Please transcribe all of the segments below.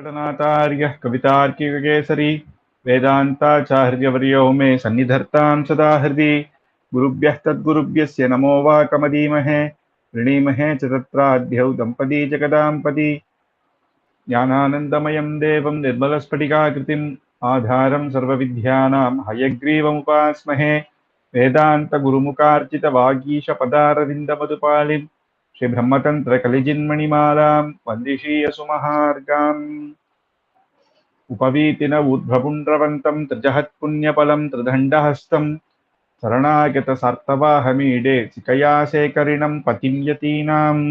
वेङ्कटनाथार्यः कवितार्किककेसरी वेदान्ताचार्यवर्यो मे सन्निधत्तां सदा हृदि गुरुभ्यः तद्गुरुभ्यस्य नमो वाकमदीमहे वृणीमहे च तत्राद्यौ दम्पती जगदाम्पति ज्ञानानन्दमयं देवं निर्मलस्फटिकाकृतिम् आधारं सर्वविद्यानां हयग्रीवमुपास्महे वेदान्तगुरुमुखार्जितवागीशपदारविन्दमधुपालिं श्रीब्रह्मतन्त्रकलिजिन्मणिमालां वन्दिशीयसुमहार्गाम् उपवीतिन ऊर्ध्वपुण्ड्रवन्तं त्रिजहत्पुण्यफलं त्रिदण्डहस्तं शरणागतसार्तवाहमीडे सिकया சேகரிணம் பதிம் யதீனாம்.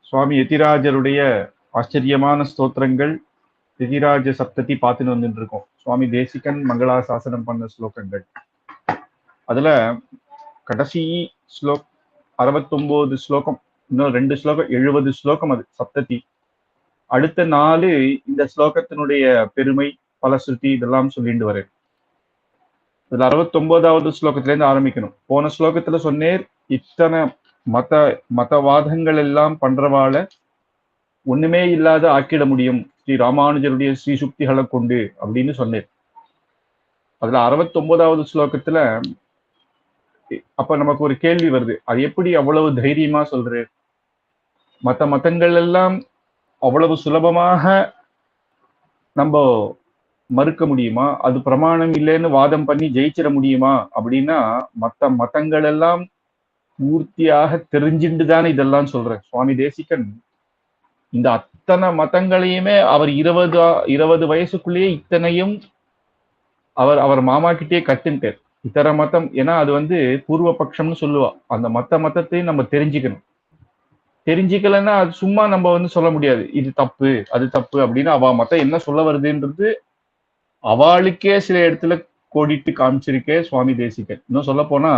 சுவாமி யதிராஜருடைய ஆச்சரியமான ஸ்தோத்திரங்கள் யதிராஜ சப்ததி பார்த்துன்னு வந்துட்டு இருக்கோம். சுவாமி தேசிகன் மங்களாசாசனம் பண்ண ஸ்லோகங்கள். அதுல கடைசி ஸ்லோக் 69 ஸ்லோகம், இன்னும் 2 ஸ்லோகம் 70 ஸ்லோகம். அது சப்ததி. அடுத்த 4 இந்த ஸ்லோகத்தினுடைய பெருமை பலஸ்ருதி இதெல்லாம் சொல்லிட்டு வரேன். இதுல 69வது ஸ்லோகத்துல இருந்து ஆரம்பிக்கணும். போன ஸ்லோகத்துல சொன்னேர், இத்தனை மதவாதங்கள் எல்லாம் பண்றவாள ஒண்ணுமே இல்லாத ஆக்கிட முடியும் ஸ்ரீ ராமானுஜருடைய ஸ்ரீ சுக்திகளை கொண்டு அப்படின்னு சொன்னேன். அதுல 69வது ஸ்லோகத்துல அப்ப நமக்கு ஒரு கேள்வி வருது, அது எப்படி அவ்வளவு தைரியமா சொல்றாரு? மதங்கள் எல்லாம் அவ்வளவு சுலபமாக நம்ம மறுக்க முடியுமா? அது பிரமாணம் இல்லைன்னு வாதம் பண்ணி ஜெயிச்சிட முடியுமா? அப்படின்னா மதங்கள் எல்லாம் பூர்த்தியாக தெரிஞ்சுட்டு தானே இதெல்லாம் சொல்ற சுவாமி தேசிகன். இந்த அத்தனை மதங்களையுமே அவர் 20 வயசுக்குள்ளேயே இத்தனையும் அவர் மாமா கிட்டே கத்துட்டார். இத்தர மதம், ஏன்னா அது பூர்வ பட்சம்னு சொல்லுவா. அந்த மதத்தையும் நம்ம தெரிஞ்சுக்கலன்னா அது சும்மா நம்ம சொல்ல முடியாது, இது தப்பு அது தப்பு அப்படின்னு. அவ மதம் என்ன சொல்ல வருதுன்றது அவளுக்கே சில இடத்துல கோடிட்டு காமிச்சிருக்கே சுவாமி தேசிகன். இன்னும் சொல்ல போனா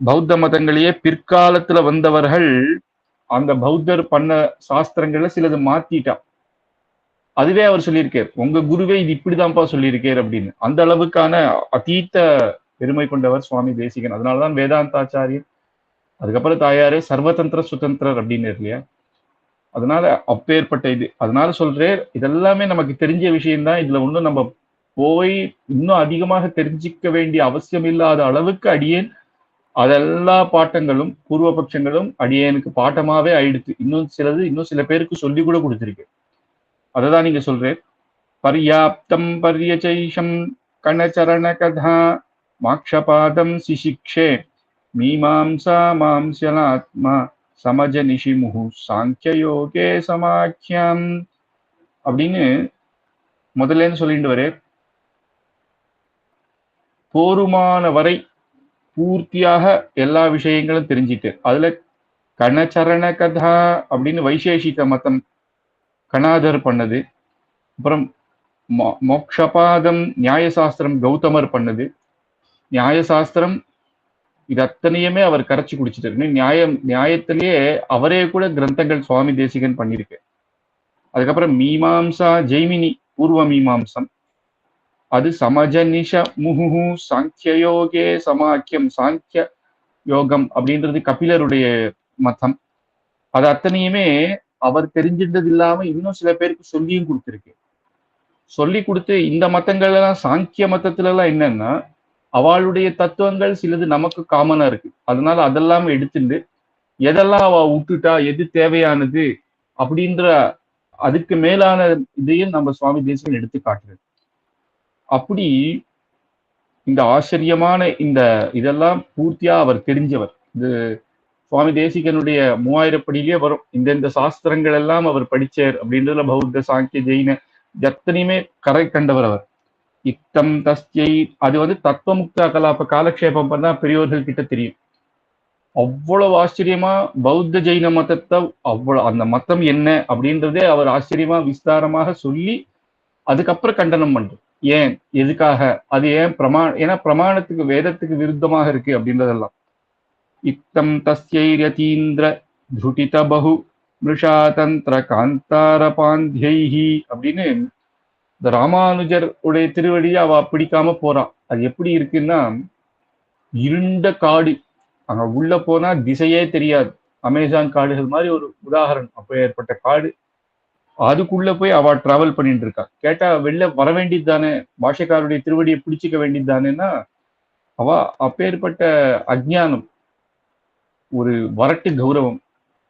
பௌத்த மதங்களையே பிற்காலத்துல வந்தவர்கள் அந்த பௌத்தர் பண்ண சாஸ்திரங்கள்ல சிலது மாத்திட்டா. அதுவே அவர் சொல்லியிருக்கார், உங்க குருவே இது இப்படிதான்ப்பா சொல்லியிருக்கார் அப்படின்னு. அந்த அளவுக்கான அதீத பெருமை கொண்டவர் சுவாமி தேசிகன். அதனாலதான் வேதாந்தாச்சாரியர், அதுக்கப்புறம் தாயாரே சர்வதந்திர சுதந்திரர் அப்படின்னு இல்லையா. அதனால அப்பேற்பட்ட இது. அதனால சொல்றேன், இதெல்லாமே நமக்கு தெரிஞ்ச விஷயம்தான். இதுல ஒன்றும் நம்ம போய் இன்னும் அதிகமாக தெரிஞ்சிக்க வேண்டிய அவசியம் இல்லாத அளவுக்கு அடியேன் அதெல்லா பாட்டங்களும் பூர்வபட்சங்களும் அடியேனுக்கு பாட்டமாவே ஆயிடுச்சு. இன்னும் சில பேருக்கு சொல்லி கூட கொடுத்திருக்கு. அததான் நீங்க சொல்றேன். பர்யாப்தம் பர்யசைஷம் கணச்சரண கதா மாக்ஷபாதம் சிசிக்ஷே மீமாம்சா மாம்சலாத்மா சமஜ நிஷிமுகு சாங்கிய யோகே சமாக்கியம் அப்படின்னு முதல்ல சொல்லிட்டு வரேன். போருமான வரை பூர்த்தியாக எல்லா விஷயங்களும் தெரிஞ்சிட்டு, அதுல கணச்சரண கதா அப்படின்னு வைசேஷிக மதம் கணாதர் பண்ணது, அப்புறம் மோக்ஷபாதம் நியாயசாஸ்திரம் கௌதமர் பண்ணது, நியாயசாஸ்திரம் இது அத்தனையுமே அவர் கரைச்சி குடிச்சிட்டு. நியாயத்திலேயே அவரே கூட கிரந்தங்கள் சுவாமி தேசிகன் பண்ணியிருக்கு. அதுக்கப்புறம் மீமாம்சா ஜெய்மினி பூர்வ மீமாம்சம், அது சமஜனிஷ முகுஹு சாங்கியோகே சமாக்கியம் சாங்கிய யோகம் அப்படின்றது கபிலருடைய மதம். அது அத்தனையுமே அவர் தெரிஞ்சின்றது இல்லாம இன்னும் சில பேருக்கு சொல்லியும் கொடுத்திருக்கு. சொல்லி கொடுத்து இந்த மதங்கள் எல்லாம் சாங்கிய மதத்துல எல்லாம் என்னன்னா அவளுடைய தத்துவங்கள் சிலது நமக்கு காமனா இருக்கு. அதனால அதெல்லாம் எடுத்துட்டு எதெல்லாம் அவ விட்டுட்டா, எது தேவையானது அப்படின்ற அதுக்கு மேலான இதையும் நம்ம சுவாமி தேசிகன் எடுத்து காட்டுறது. அப்படி இந்த ஆச்சரியமான இதெல்லாம் பூர்த்தியா அவர் தெரிஞ்சவர். இது சுவாமி தேசிகனுடைய 3000 படியிலேயே வரும். இந்த சாஸ்திரங்கள் எல்லாம் அவர் படிச்சார் அப்படின்றதுல பௌத்த சாங்கிய ஜெயின எத்தனையுமே கரை கண்டவர் அவர். இத்தம் தஸ்யை அது தத்துவமுக்தா கலாப காலக்ஷேபம் பண்ணா பெரியோர்கள் கிட்ட தெரியும். அவ்வளவு ஆச்சரியமா பௌத்த ஜெயின மதத்தை அவ்வளவு அந்த மதம் என்ன அப்படின்றதே அவர் ஆச்சரியமா விஸ்தாரமாக சொல்லி அதுக்கப்புறம் கண்டனம் பண்றது. ஏன், எதுக்காக, அது ஏன் ஏன்னா பிரமாணத்துக்கு வேதத்துக்கு விருத்தமாக இருக்கு அப்படின்றதெல்லாம். இத்தம் தஸ்யைரதீந்திர துருட்டித பகு மிருஷாதந்திர காந்தார பாந்தியைஹி அப்படின்னு இந்த ராமானுஜர் உடைய திருவடியை அவ பிடிக்காம போறான். அது எப்படி இருக்குன்னா இருண்ட காடு, அங்க உள்ள போனா திசையே தெரியாது. அமேசான் காடுகள் மாதிரி ஒரு உதாரணம். அப்ப ஏற்பட்ட காடு. அதுக்குள்ள போய் அவ டிராவல் பண்ணிட்டு இருக்கா. கேட்டா வெளில வர வேண்டியது தானே, பாஷக்காருடைய திருவடியை பிடிச்சிக்க வேண்டியது தானேன்னா, அவ அப்பேற்பட்ட அஜ்ஞானம், ஒரு வரட்டு கௌரவம்,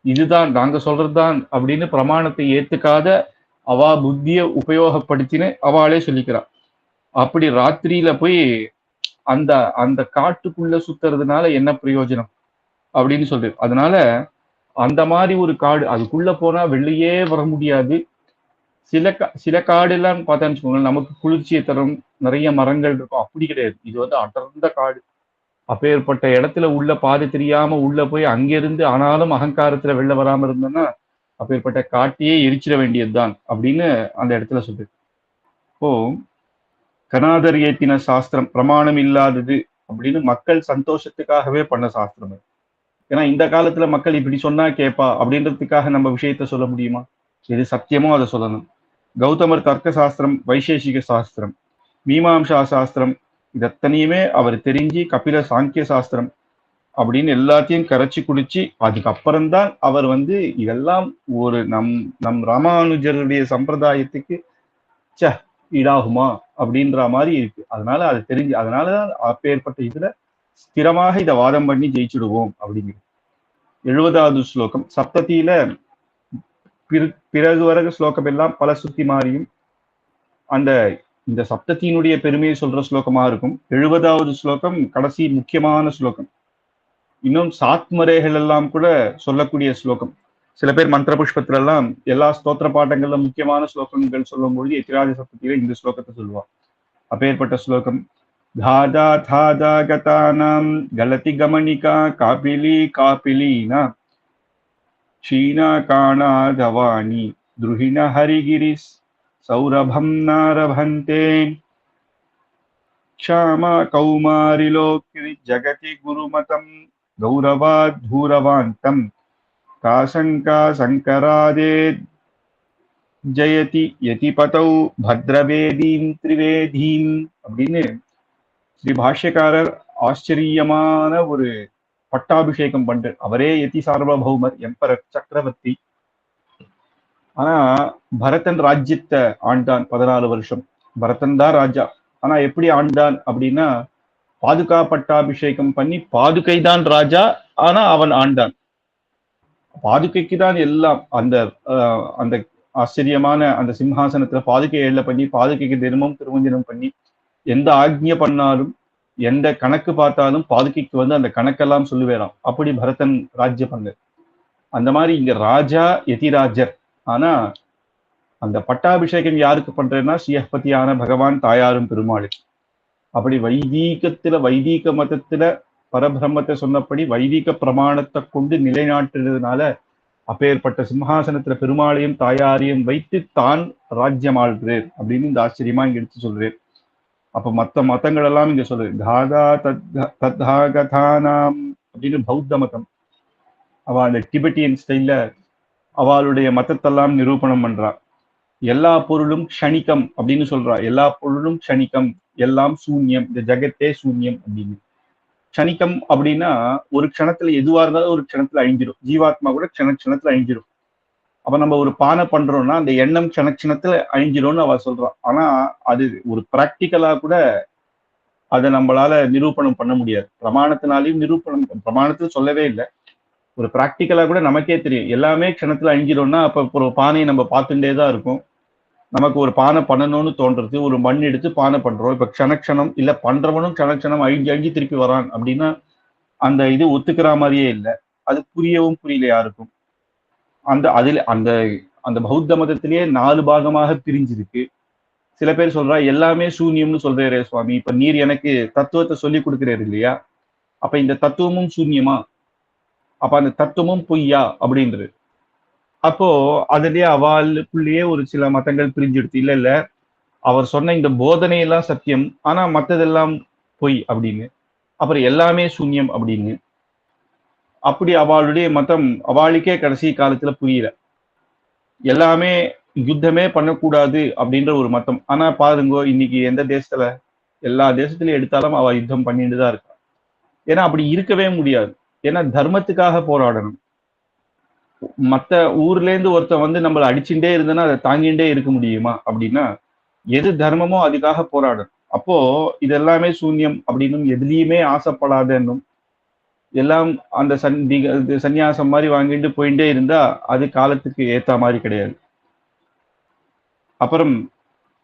இதுதான் நாங்க சொல்றதுதான் அப்படின்னு பிரமாணத்தை ஏத்துக்காத அவா புத்திய உபயோகப்படுத்தினு அவளே சொல்லிக்கிறா. அப்படி ராத்திரியில போய் அந்த அந்த காட்டுக்குள்ள சுத்துறதுனால என்ன பிரயோஜனம் அப்படின்னு சொல்றது. அதனால அந்த மாதிரி ஒரு காடு, அதுக்குள்ள போனா வெளியே வர முடியாது. சில காடு எல்லாம் பார்த்தா வச்சுக்கோங்க, நமக்கு குளிர்ச்சியை தரும், நிறைய மரங்கள் இருக்கும். அப்படி கிடையாது. இது வந்து அடர்ந்த காடு. அப்பேற்பட்ட இடத்துல உள்ள பாதை தெரியாம உள்ள போய் அங்கிருந்து ஆனாலும் அகங்காரத்துல வெளில வராம இருந்தோம்னா அப்பேற்பட்ட காட்டையே எரிச்சிட வேண்டியதுதான் அப்படின்னு அந்த இடத்துல சொல்லுது. இப்போ கனாதர் ஏத்தின சாஸ்திரம் பிரமாணம் இல்லாதது அப்படின்னு மக்கள் சந்தோஷத்துக்காகவே பண்ண சாஸ்திரம். ஏன்னா இந்த காலத்துல மக்கள் இப்படி சொன்னா கேட்பா அப்படின்றதுக்காக நம்ம விஷயத்த சொல்ல முடியுமா? எது சத்தியமோ அதை சொல்லணும். கௌதமர் தர்க்க சாஸ்திரம், வைசேஷிக சாஸ்திரம், மீமாம்சா சாஸ்திரம், இதத்தனையுமே அவர் தெரிஞ்சு கபில சாங்கிய சாஸ்திரம் அப்படின்னு எல்லாத்தையும் கரைச்சி குடிச்சு அதுக்கப்புறம்தான் அவர் வந்து இதெல்லாம் ஒரு நம் ராமானுஜருடைய சம்பிரதாயத்துக்கு ச ஈடாகுமா அப்படின்ற மாதிரி இருக்கு. அதனால அது தெரிஞ்சு, அதனாலதான் அப்பேற்பட்ட இதுல ஸ்திரமாக இதை வாதம் பண்ணி ஜெயிச்சுடுவோம் அப்படிங்கிறது. 70வது ஸ்லோகம். சப்தத்தில பிறகு வர ஸ்லோகம் எல்லாம் பல சுத்தி மாறியும் அந்த இந்த சப்தத்தினுடைய பெருமையை சொல்ற ஸ்லோகமா இருக்கும். 70வது ஸ்லோகம் கடைசி முக்கியமான ஸ்லோகம். இன்னும் சாத்மரேகள் எல்லாம் கூட சொல்லக்கூடிய ஸ்லோகம். சில பேர் மந்திர புஷ்பத்துல எல்லாம் எல்லா ஸ்தோத்திர பாட்டங்கள்ல முக்கியமான ஸ்லோகங்கள் சொல்லும் பொழுது எத்திராஜ சப்தத்தில இந்த ஸ்லோகத்தை சொல்லுவார். அப்பேற்பட்ட ஸ்லோகம். தாதா தாதா கதானாம் கலதி கமனிகா காபிலி காபிலீனா க்ஷீணா காணா தவானி துருஹிண ஹரிகிரிஸ் சௌரபம் நாரபந்தே க்ஷாமா கௌமாரிலோக்கிரி ஜகதி குருமதம் கௌரவாத்பூரவாந்தம் காசங்கா சங்கராதே ஜெயதி யதிபதௌ பத்ரவேதீம் திரிவேதீம் அப்படின்னு ஸ்ரீ பாஷ்யக்காரர் ஆச்சரியமான ஒரு பட்டாபிஷேகம் பண்றார். அவரே யதி சார்வபௌமர், எம்பரர், சக்கரவர்த்தி. ஆனா பரதன் ராஜ்யத்தை ஆண்டான் 14 வருஷம். பரதன் தான் ராஜா. ஆனா எப்படி ஆண்டான் அப்படின்னா பாதுகா பட்டாபிஷேகம் பண்ணி பாதுகை தான் ராஜா, ஆனா அவன் ஆண்டான். பாதுகைக்கு தான் எல்லாம். அந்த அந்த ஆச்சரியமான அந்த சிம்ஹாசனத்துல பாதுகை எழ பண்ணி பாதுகைக்கு தினமும் திருமஞ்சனம் பண்ணி எந்த ஆக்ஞை பண்ணாலும் எந்த கணக்கு பார்த்தாலும் பாதுகைக்கு வந்து அந்த கணக்கெல்லாம் சொல்லுவேறாம். அப்படி பரதன் ராஜ்ய பண்ண. அந்த மாதிரி இங்க ராஜா யதிராஜர். ஆனா அந்த பட்டாபிஷேகம் யாருக்கு பண்றேன்னா ஸ்ரீஹபதியான பகவான் தாயாரும் பெருமாளுக்கு. அப்படி வைதீக மதத்துல பரபிரம்மத்தை சொன்னபடி வைதிக பிரமாணத்தை கொண்டு நிலைநாட்டுறதுனால அப்பேற்பட்ட சிம்ஹாசனத்துல பெருமாளையும் தாயாரையும் வைத்து தான் ராஜ்யம் ஆள்றார் அப்படின்னு இந்த ஆச்சரியமா இங்க எடுத்து சொல்றார். அப்ப மத்த மதங்கள் எல்லாம் இங்க சொல்றது தாதா தத்தாகதானாம் அப்படின்னு பௌத்த மதம். அவ அந்த டிபெட்டியன் ஸ்டைல்ல அவளுடைய மதத்தெல்லாம் நிரூபணம் பண்றா. எல்லா பொருளும் க்ஷணிகம் அப்படின்னு சொல்றா. எல்லா பொருளும் க்ஷணிகம், எல்லாம் சூன்யம், இந்த ஜெகத்தே சூன்யம் அப்படின்னு. க்ஷணிகம் அப்படின்னா ஒரு க்ஷணத்துல எதுவா இருந்தாலும் ஒரு க்ஷணத்துல அழிஞ்சிடும். ஜீவாத்மா கூட க்ஷணத்துல அழிஞ்சிடும். அப்ப நம்ம ஒரு பானை பண்றோம்னா அந்த எண்ணம் க்ஷணத்துல அழிஞ்சிடும்னு அவ சொல்றான். ஆனா அது ஒரு பிராக்டிக்கலா கூட அதை நம்மளால நிரூபணம் பண்ண முடியாது. பிரமாணத்தினாலையும் பிரமாணத்துல சொல்லவே இல்லை. ஒரு பிராக்டிக்கலா கூட நமக்கே தெரியும் எல்லாமே க்ஷணத்துல அழிஞ்சிடும்னா அப்ப ஒரு பானையை நம்ம பார்த்துட்டே தான் இருக்கும். நமக்கு ஒரு பானை பண்ணணும்னு தோன்றது, ஒரு மண் எடுத்து பானை பண்றோம். இப்ப க்ஷணம் இல்ல பண்றவனும் க்ஷணம் அழிஞ்சு திருப்பி வரான் அப்படின்னா அந்த இது ஒத்துக்கிற மாதிரியே இல்லை. அது புரியவும் புரியல யாருக்கும். அந்த அந்த பௌத்த மதத்திலேயே 4 பாகமாக பிரிஞ்சிருக்கு. சில பேர் சொல்றா எல்லாமே சூன்யம்னு சொல்றாரு சுவாமி. இப்ப நீர் எனக்கு தத்துவத்தை சொல்லி கொடுக்கிறாரு இல்லையா, அப்ப இந்த தத்துவமும் சூன்யமா, அப்ப அந்த தத்துவமும் பொய்யா அப்படின்றது. அப்போ அதுலயே அவளுக்குள்ளேயே ஒரு சில மதங்கள் பிரிஞ்செடுத்து இல்ல இல்ல அவர் சொன்ன இந்த போதனை எல்லாம் சத்தியம், ஆனா மத்ததெல்லாம் பொய் அப்படின்னு. அப்புறம் எல்லாமே சூன்யம் அப்படின்னு. அப்படி அவளுடைய மதம் அவளுக்கே கடைசி காலத்துல புரியல. எல்லாமே யுத்தமே பண்ணக்கூடாது அப்படின்ற ஒரு மதம். ஆனா பாருங்க இன்னைக்கு எந்த தேசத்துல, எல்லா தேசத்திலையும் எடுத்தாலும் அவ யுத்தம் பண்ணிட்டு தான் இருக்கா. ஏன்னா அப்படி இருக்கவே முடியாது. ஏன்னா தர்மத்துக்காக போராடணும். மத்த ஊர்ல இருந்து ஒருத்தன் வந்து நம்மள அடிச்சுட்டே இருந்தனா அதை தாங்கிட்டே இருக்க முடியுமா அப்படின்னா எது தர்மமோ அதுக்காக போராடும். அப்போ இது எல்லாமே சூன்யம் அப்படின்னும் எதுலயுமே ஆசைப்படாதன்னும் எல்லாம் அந்த சந்நியாசம் மாதிரி வாங்கிட்டு போயிட்டே இருந்தா அது காலத்துக்கு ஏத்த மாதிரி கிடையாது. அப்புறம்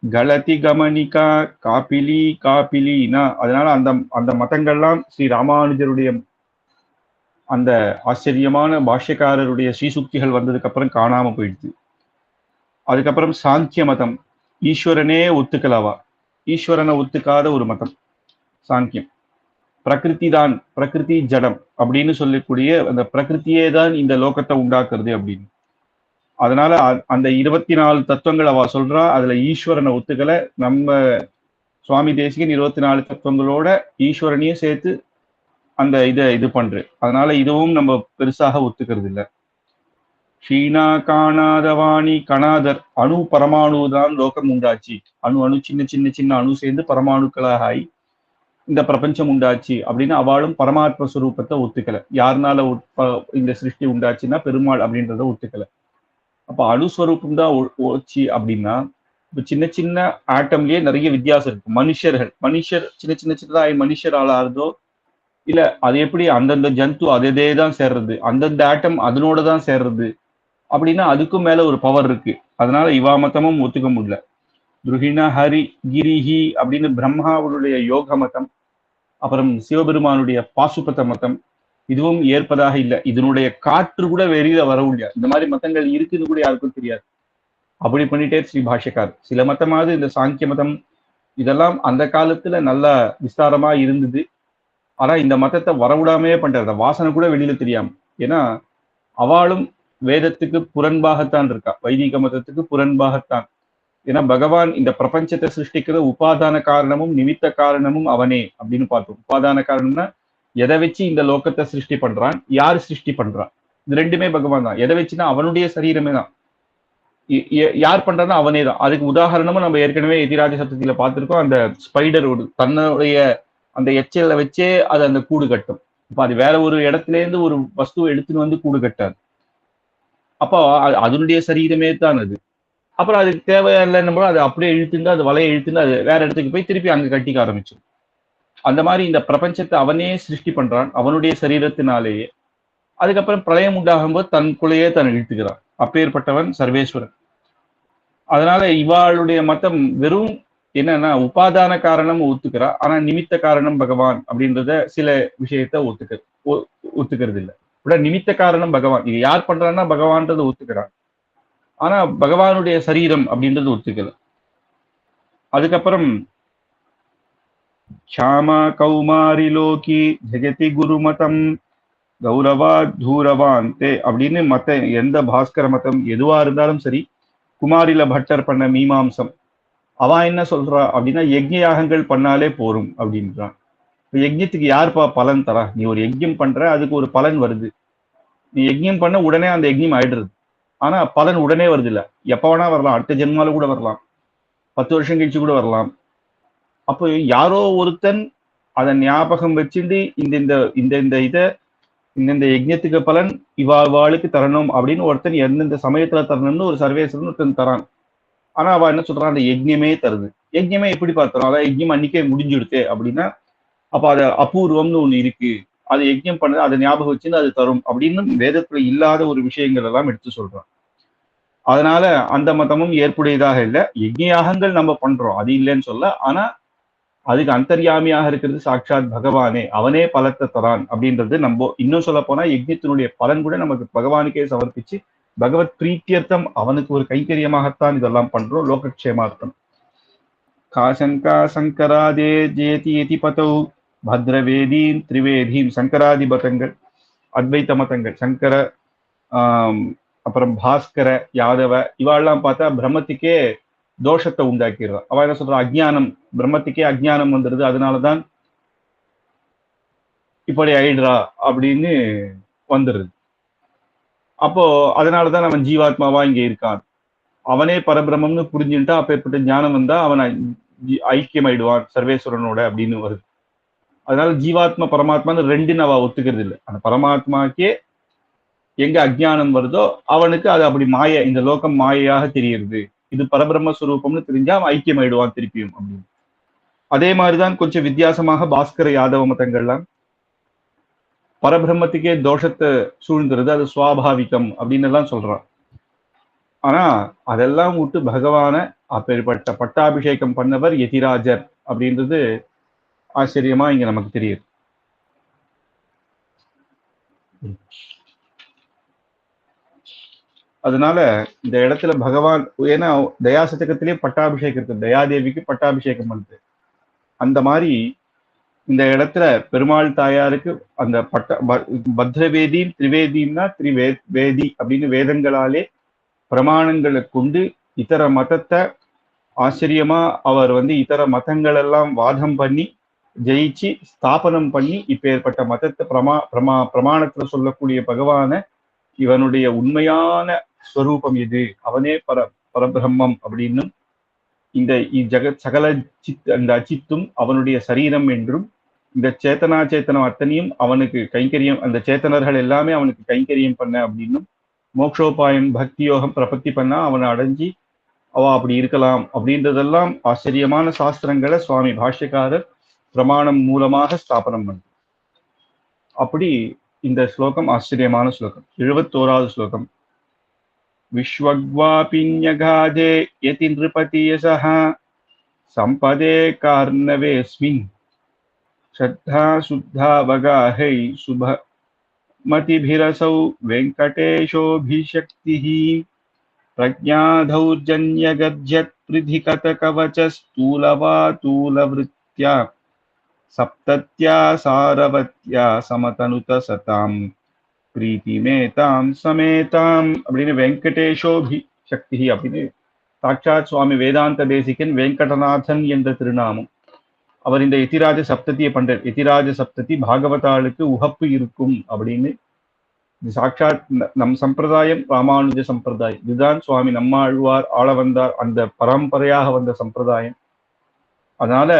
கலதி கமனிகா காப்பிலி காப்பிலினா அதனால அந்த அந்த மதங்கள்லாம் ஸ்ரீ ராமானுஜருடைய அந்த ஆச்சரியமான பாஷ்யக்காரருடைய ஸ்ரீசுக்திகள் வந்ததுக்கு அப்புறம் காணாம போயிடுச்சு. அதுக்கப்புறம் சாங்கிய மதம், ஈஸ்வரனே ஒத்துக்கலவா, ஈஸ்வரனை ஒத்துக்காத ஒரு மதம் சாங்கியம். பிரகிருதி தான், பிரகிருதி ஜடம் அப்படின்னு சொல்லக்கூடிய அந்த பிரகிருத்தியே தான் இந்த லோகத்தை உண்டாக்குறது அப்படின்னு. அதனால அந்த 24 தத்துவங்கள் அவ சொல்றா, அதுல ஈஸ்வரனை ஒத்துக்கல. நம்ம சுவாமி தேசிகன் 24 தத்துவங்களோட ஈஸ்வரனையும் சேர்த்து அந்த இதை இது பண்ற. அதனால இதுவும் நம்ம பெருசாக ஒத்துக்கிறது இல்லை. ஷீனா காணாதவாணி கணாதர், அணு பரமாணு தான் லோகம் உண்டாச்சு. அணு அணு சின்ன சின்ன சின்ன அணு சேர்ந்து பரமாணுக்களாக ஆகி இந்த பிரபஞ்சம் உண்டாச்சு அப்படின்னு அவளும் பரமாத்ம ஸ்வரூபத்தை ஒத்துக்கல. யாருனால இந்த சிருஷ்டி உண்டாச்சுன்னா பெருமாள் அப்படின்றத ஒத்துக்கல. அப்ப அணுஸ்வரூபம் தான் ஓச்சு அப்படின்னா சின்ன சின்ன ஆட்டம்லயே நிறைய வித்தியாசம் இருக்கு. மனுஷர் சின்ன சின்ன சின்னதா மனுஷர் ஆளாகிறதோ இல்ல அது எப்படி அந்தந்த ஜந்து அதே தான் சேர்றது, அந்தந்த ஆட்டம் அதனோட தான் சேர்றது அப்படின்னா அதுக்கும் மேல ஒரு பவர் இருக்கு. அதனால இவா மதமும் ஒத்துக்க முடியல. துருகிண ஹரி கிரிஹி அப்படின்னு பிரம்மாவுடைய யோக மதம், அப்புறம் சிவபெருமானுடைய பாசுபத மதம், இதுவும் ஏற்பதாக இல்லை. இதனுடைய காற்று கூட வெளியில வரவில்லை. இந்த மாதிரி மதங்கள் இருக்குன்னு கூட யாருக்கும் தெரியாது. அப்படி பண்ணிட்டே ஸ்ரீ பாஷ்யக்கார். சில மதமாவது இந்த சாங்கிய மதம் இதெல்லாம் அந்த காலத்துல நல்லா விஸ்தாரமா இருந்தது. ஆனா இந்த மதத்தை வரவிடாமையே பண்றாரு. வாசனை கூட வெளியில தெரியாம. ஏன்னா அவளும் வேதத்துக்கு புறன்பாகத்தான் இருக்கா, வைதிக மதத்துக்கு புறன்பாகத்தான். ஏன்னா பகவான் இந்த பிரபஞ்சத்தை சிருஷ்டிக்கிற உபாதான காரணமும் நிமித்த காரணமும் அவனே அப்படின்னு பார்த்தோம். உபாதான காரணம்னா எதை வச்சு இந்த லோகத்தை சிருஷ்டி பண்றான், யார் சிருஷ்டி பண்றான், இது ரெண்டுமே பகவான் தான். எதை வச்சுன்னா அவனுடைய சரீரமே தான். யார் பண்றான்னா அவனே தான். அதுக்கு உதாரணமும் நம்ம ஏற்கனவே எதிராஜ சப்தத்தில பார்த்திருக்கோம். அந்த ஸ்பைடர் தன்னுடைய அந்த எச்சல வச்சே அது அந்த கூடு கட்டும். இப்ப அது வேற ஒரு இடத்துல இருந்து ஒரு வஸ்துவை எடுத்துன்னு வந்து கூடு கட்டாது. அப்போ அதனுடைய சரீரமே தான் அது. அப்புறம் அதுக்கு தேவையில்லைன்னு அது அப்படியே இழுத்துந்து அது வலையை இழுத்துந்து அது வேற இடத்துக்கு போய் திருப்பி அங்க கட்டிக்க ஆரம்பிச்சு. அந்த மாதிரி இந்த பிரபஞ்சத்தை அவனே சிருஷ்டி பண்றான் அவனுடைய சரீரத்தினாலேயே. அதுக்கப்புறம் பிரளயம் உண்டாகும் போது தனக்குள்ளேயே தன் இழுத்துக்கிறான். அப்பேற்பட்டவன் சர்வேஸ்வரன். அதனால இவாளுடைய மதம் வெறும் என்னன்னா உபாதான காரணம் ஒத்துக்கிறா, ஆனா நிமித்த காரணம் பகவான் அப்படின்றத சில விஷயத்த ஒத்துக்கிறது இல்லை. விட நிமித்த காரணம் பகவான், இது யார் பண்றான்னா பகவான்றதை ஒத்துக்கிறான், ஆனா பகவானுடைய சரீரம் அப்படின்றது ஒத்துக்கல. அதுக்கப்புறம் க்ஷாமா கௌமாரி லோகி ஜெகதி குருமதம் கௌரவா தூரவாந்தே அப்படின்னு மத்த எந்த பாஸ்கர மதம் எதுவா இருந்தாலும் சரி, குமாரில பட்டர் பண்ண மீமாம்சம் அவன் என்ன சொல்றா அப்படின்னா யஜ்ஞ யாகங்கள் பண்ணாலே போரும் அப்படின்றான். யஜ்ஞத்துக்கு யார்ப்பா பலன் தரா? நீ ஒரு யஜ்ஞம் பண்ற, அதுக்கு ஒரு பலன் வருது. நீ யஜ்ஞம் பண்ண உடனே அந்த யஜ்ஞம் ஆயிடுறது. ஆனா பலன் உடனே வருது இல்ல, எப்ப வேணா வரலாம், அடுத்த ஜென்மால கூட வரலாம், 10 வருஷம் கழிச்சு கூட வரலாம். அப்போ யாரோ ஒருத்தன் அதை ஞாபகம் வச்சுட்டு இந்த இந்த யஜ்ஞத்துக்கு பலன் இவாளுக்கு தரணும் அப்படின்னு ஒருத்தன் எந்தெந்த சமயத்துல தரணும்னு ஒரு சர்வேஸ்வரன் ஒருத்தன் தரான். ஆனா அவ என்ன சொல்றான், அந்த யஜ்ஞமே தருது. யஜ்ஞமே எப்படி பார்த்தோம், அதான் யஜ்ஞம் அன்னைக்கே முடிஞ்சுடுது அப்படின்னா அப்ப அது அபூர்வம்னு ஒண்ணு இருக்கு, அது யஜ்ஞம் பண்ணது அதை ஞாபகம் வச்சுன்னு அது தரும் அப்படின்னு வேதத்துல இல்லாத ஒரு விஷயங்கள் எல்லாம் எடுத்து சொல்றான். அதனால அந்த மதமும் ஏற்புடையதாக இல்லை. யஜ்ஞ யாகங்கள் நம்ம பண்றோம், அது இல்லைன்னு சொல்ல, ஆனா அதுக்கு அந்தர்யாமியாக இருக்கிறது சாட்சாத் பகவானே, அவனே பலத்தை தரான் அப்படின்றது. நம்ம இன்னும் சொல்ல போனா யஜ்ஞத்தினுடைய பலன் கூட நமக்கு பகவானுக்கே சமர்ப்பிச்சு பகவத் பிரீத்தியர்த்தம் அவனுக்கு ஒரு கைங்கரியமாகத்தான் இதெல்லாம் பண்றோம், லோகக்ஷேமார்த்தம். காசங்கா சங்கராதே ஜேதி எதி பதௌ பத்ரவேதீன் திரிவேதீம், சங்கராதி மதங்கள் அத்வைத்த மதங்கள் சங்கர அப்புறம் பாஸ்கர யாதவ இவாள்லாம் பார்த்தா பிரம்மத்துக்கே தோஷத்தை உண்டாக்கிடுறா. அவ என்ன சொல்றா, அஜ்ஞானம், பிரம்மத்துக்கே அஜ்ஞானம் வந்துடுது, அதனாலதான் இப்படி ஆயிடுறா அப்படின்னு வந்துடுது. அப்போ அதனாலதான் அவன் ஜீவாத்மாவா இங்க இருக்கான், அவனே பரபிரம்மம்னு புரிஞ்சுட்டா அப்பேற்பட்ட ஞானம் வந்தா அவன் ஐக்கியம் ஆயிடுவான் சர்வேஸ்வரனோட அப்படின்னு வருது. அதனால ஜீவாத்மா பரமாத்மான்னு ரெண்டுன்னு அவ ஒத்துக்கிறது இல்லை. அந்த பரமாத்மாக்கே எங்க அஜ்ஞானம் வருதோ அவனுக்கு அது அப்படி மாய, இந்த லோகம் மாயையாக தெரியுது, இது பரபிரம்ம ஸ்வரூபம்னு தெரிஞ்சா அவன் ஐக்கியம் ஆயிடுவான் திருப்பியும் அப்படின்னு. அதே மாதிரிதான் கொஞ்சம் வித்தியாசமாக பாஸ்கர யாதவ மதங்கள்லாம் பரபிரம்மத்துக்கே தோஷத்தை சூழ்ந்துருது, அது சுவாபாவிகம் அப்படின்னு எல்லாம் சொல்றான். ஆனா அதெல்லாம் விட்டு பகவான அப்பேற்பட்ட பட்டாபிஷேகம் பண்ணவர் யதிராஜர் அப்படின்றது ஆச்சரியமா இங்க நமக்கு தெரியுது. அதனால இந்த இடத்துல பகவான், ஏன்னா தயாசதகத்திலே பட்டாபிஷேகம் இருக்கு, தயாதேவிக்கு பட்டாபிஷேகம் பண்ணுது. அந்த மாதிரி இந்த இடத்துல பெருமாள் தாயாருக்கு அந்த பத்ரவேதி திரிவேதினா வேதி அப்படின்னு வேதங்களாலே பிரமாணங்களை கொண்டு இதர மதத்தை ஆச்சரியமா அவர் இதர மதங்கள் எல்லாம் வாதம் பண்ணி ஜெயிச்சு ஸ்தாபனம் பண்ணி இப்ப ஏற்பட்ட மதத்தை பிரமாணத்துல சொல்லக்கூடிய பகவான இவனுடைய உண்மையான ஸ்வரூபம் இது, அவனே பரபிரம்மம் அப்படின்னு இந்த ஜெகத் சகல அந்த அச்சித்தும் அவனுடைய சரீரம் என்றும் இந்த சேத்தனா சேத்தனம் அத்தனையும் அவனுக்கு கைங்கரியம், அந்த சேத்தனர்கள் எல்லாமே அவனுக்கு கைங்கரியம் பண்ண அப்படின்னும் மோக்ஷோபாயம் பக்தி யோகம் பிரபத்தி பண்ணா அவனை அடைஞ்சி அவ அப்படி இருக்கலாம் அப்படின்றதெல்லாம் ஆச்சரியமான சாஸ்திரங்களை சுவாமி பாஷ்யக்காரர் பிரமாணம் மூலமாக ஸ்தாபனம் பண்ண. அப்படி இந்த ஸ்லோகம் ஆச்சரியமான ஸ்லோகம். 71வது ஸ்லோகம். விஸ்வக்வாபின்யகாதே யதி நிருபதியசஹ சம்பதே கார்ணவேஸ்மின் ஸ்ரத்தா சுத்தாவகாஹை சுபமதிபிரசௌ வெங்கடேஷோபிஷக்திஹ பிரஜ்ஞாதௌர்ஜன்யகர்ஜத் பிரிதிகதகவச ஸ்தூலவாதூலவృత్யா சப்தத்யா சாரவத்யா சமதனுத சதாம் பிரீத்திமேதாம் சமேதாம் அப்படின்னு வெங்கடேஷோபி சக்தி அப்படின்னு சாட்சாத் சுவாமி வேதாந்த தேசிகன் வெங்கடநாதன் என்ற திருநாமம். அவர் இந்த யதிராஜ சப்ததியை பண்றார். யதிராஜ சப்ததி பாகவதாளுக்கு உகப்பு இருக்கும் அப்படின்னு சாட்சாத் நம் சம்பிரதாயம் ராமானுஜ சம்பிரதாயம். இதுதான் சுவாமி நம்மாழ்வார் ஆள வந்தார், அந்த பரம்பரையாக வந்த சம்பிரதாயம். அதனால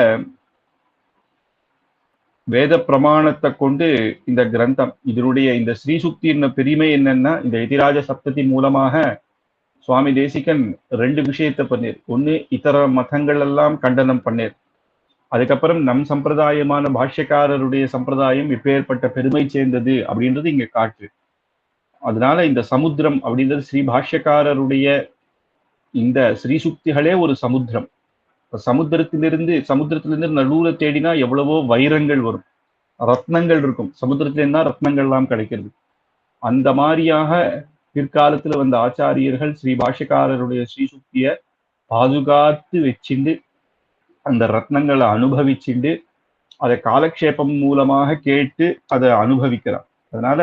வேத பிரமாணத்தை கொண்டு இந்த கிரந்தம், இதனுடைய இந்த ஸ்ரீசுக்தியின் பெருமை என்னன்னா, இந்த யதிராஜ சப்ததி மூலமாக சுவாமி தேசிகன் 2 விஷயத்தை பண்ணேர். ஒண்ணு, இதர மதங்கள் எல்லாம் கண்டனம் பண்ணேர். அதுக்கப்புறம் நம் சம்பிரதாயமான பாஷ்யக்காரருடைய சம்பிரதாயம் இப்பேற்பட்ட பெருமை சேர்ந்தது அப்படின்றது இங்க காட்டு. அதனால இந்த சமுத்திரம் அப்படின்றது ஸ்ரீ பாஷ்யக்காரருடைய இந்த ஸ்ரீசுக்திகளே ஒரு சமுத்திரம். சமுத்திரத்திலிருந்து நடுவுல தேடினா எவ்வளவோ வைரங்கள் வரும், ரத்னங்கள் இருக்கும். சமுத்திரத்திலிருந்தா ரத்னங்கள் எல்லாம் கிடைக்கிறது. அந்த மாதிரியாக பிற்காலத்துல வந்த ஆச்சாரியர்கள் ஸ்ரீ பாஷ்யக்காரருடைய ஸ்ரீசுக்திய பாதுகாத்து வச்சுண்டு அந்த ரத்னங்களை அனுபவிச்சுண்டு அதை காலக்ஷேபம் மூலமாக கேட்டு அதை அனுபவிக்கிறார். அதனால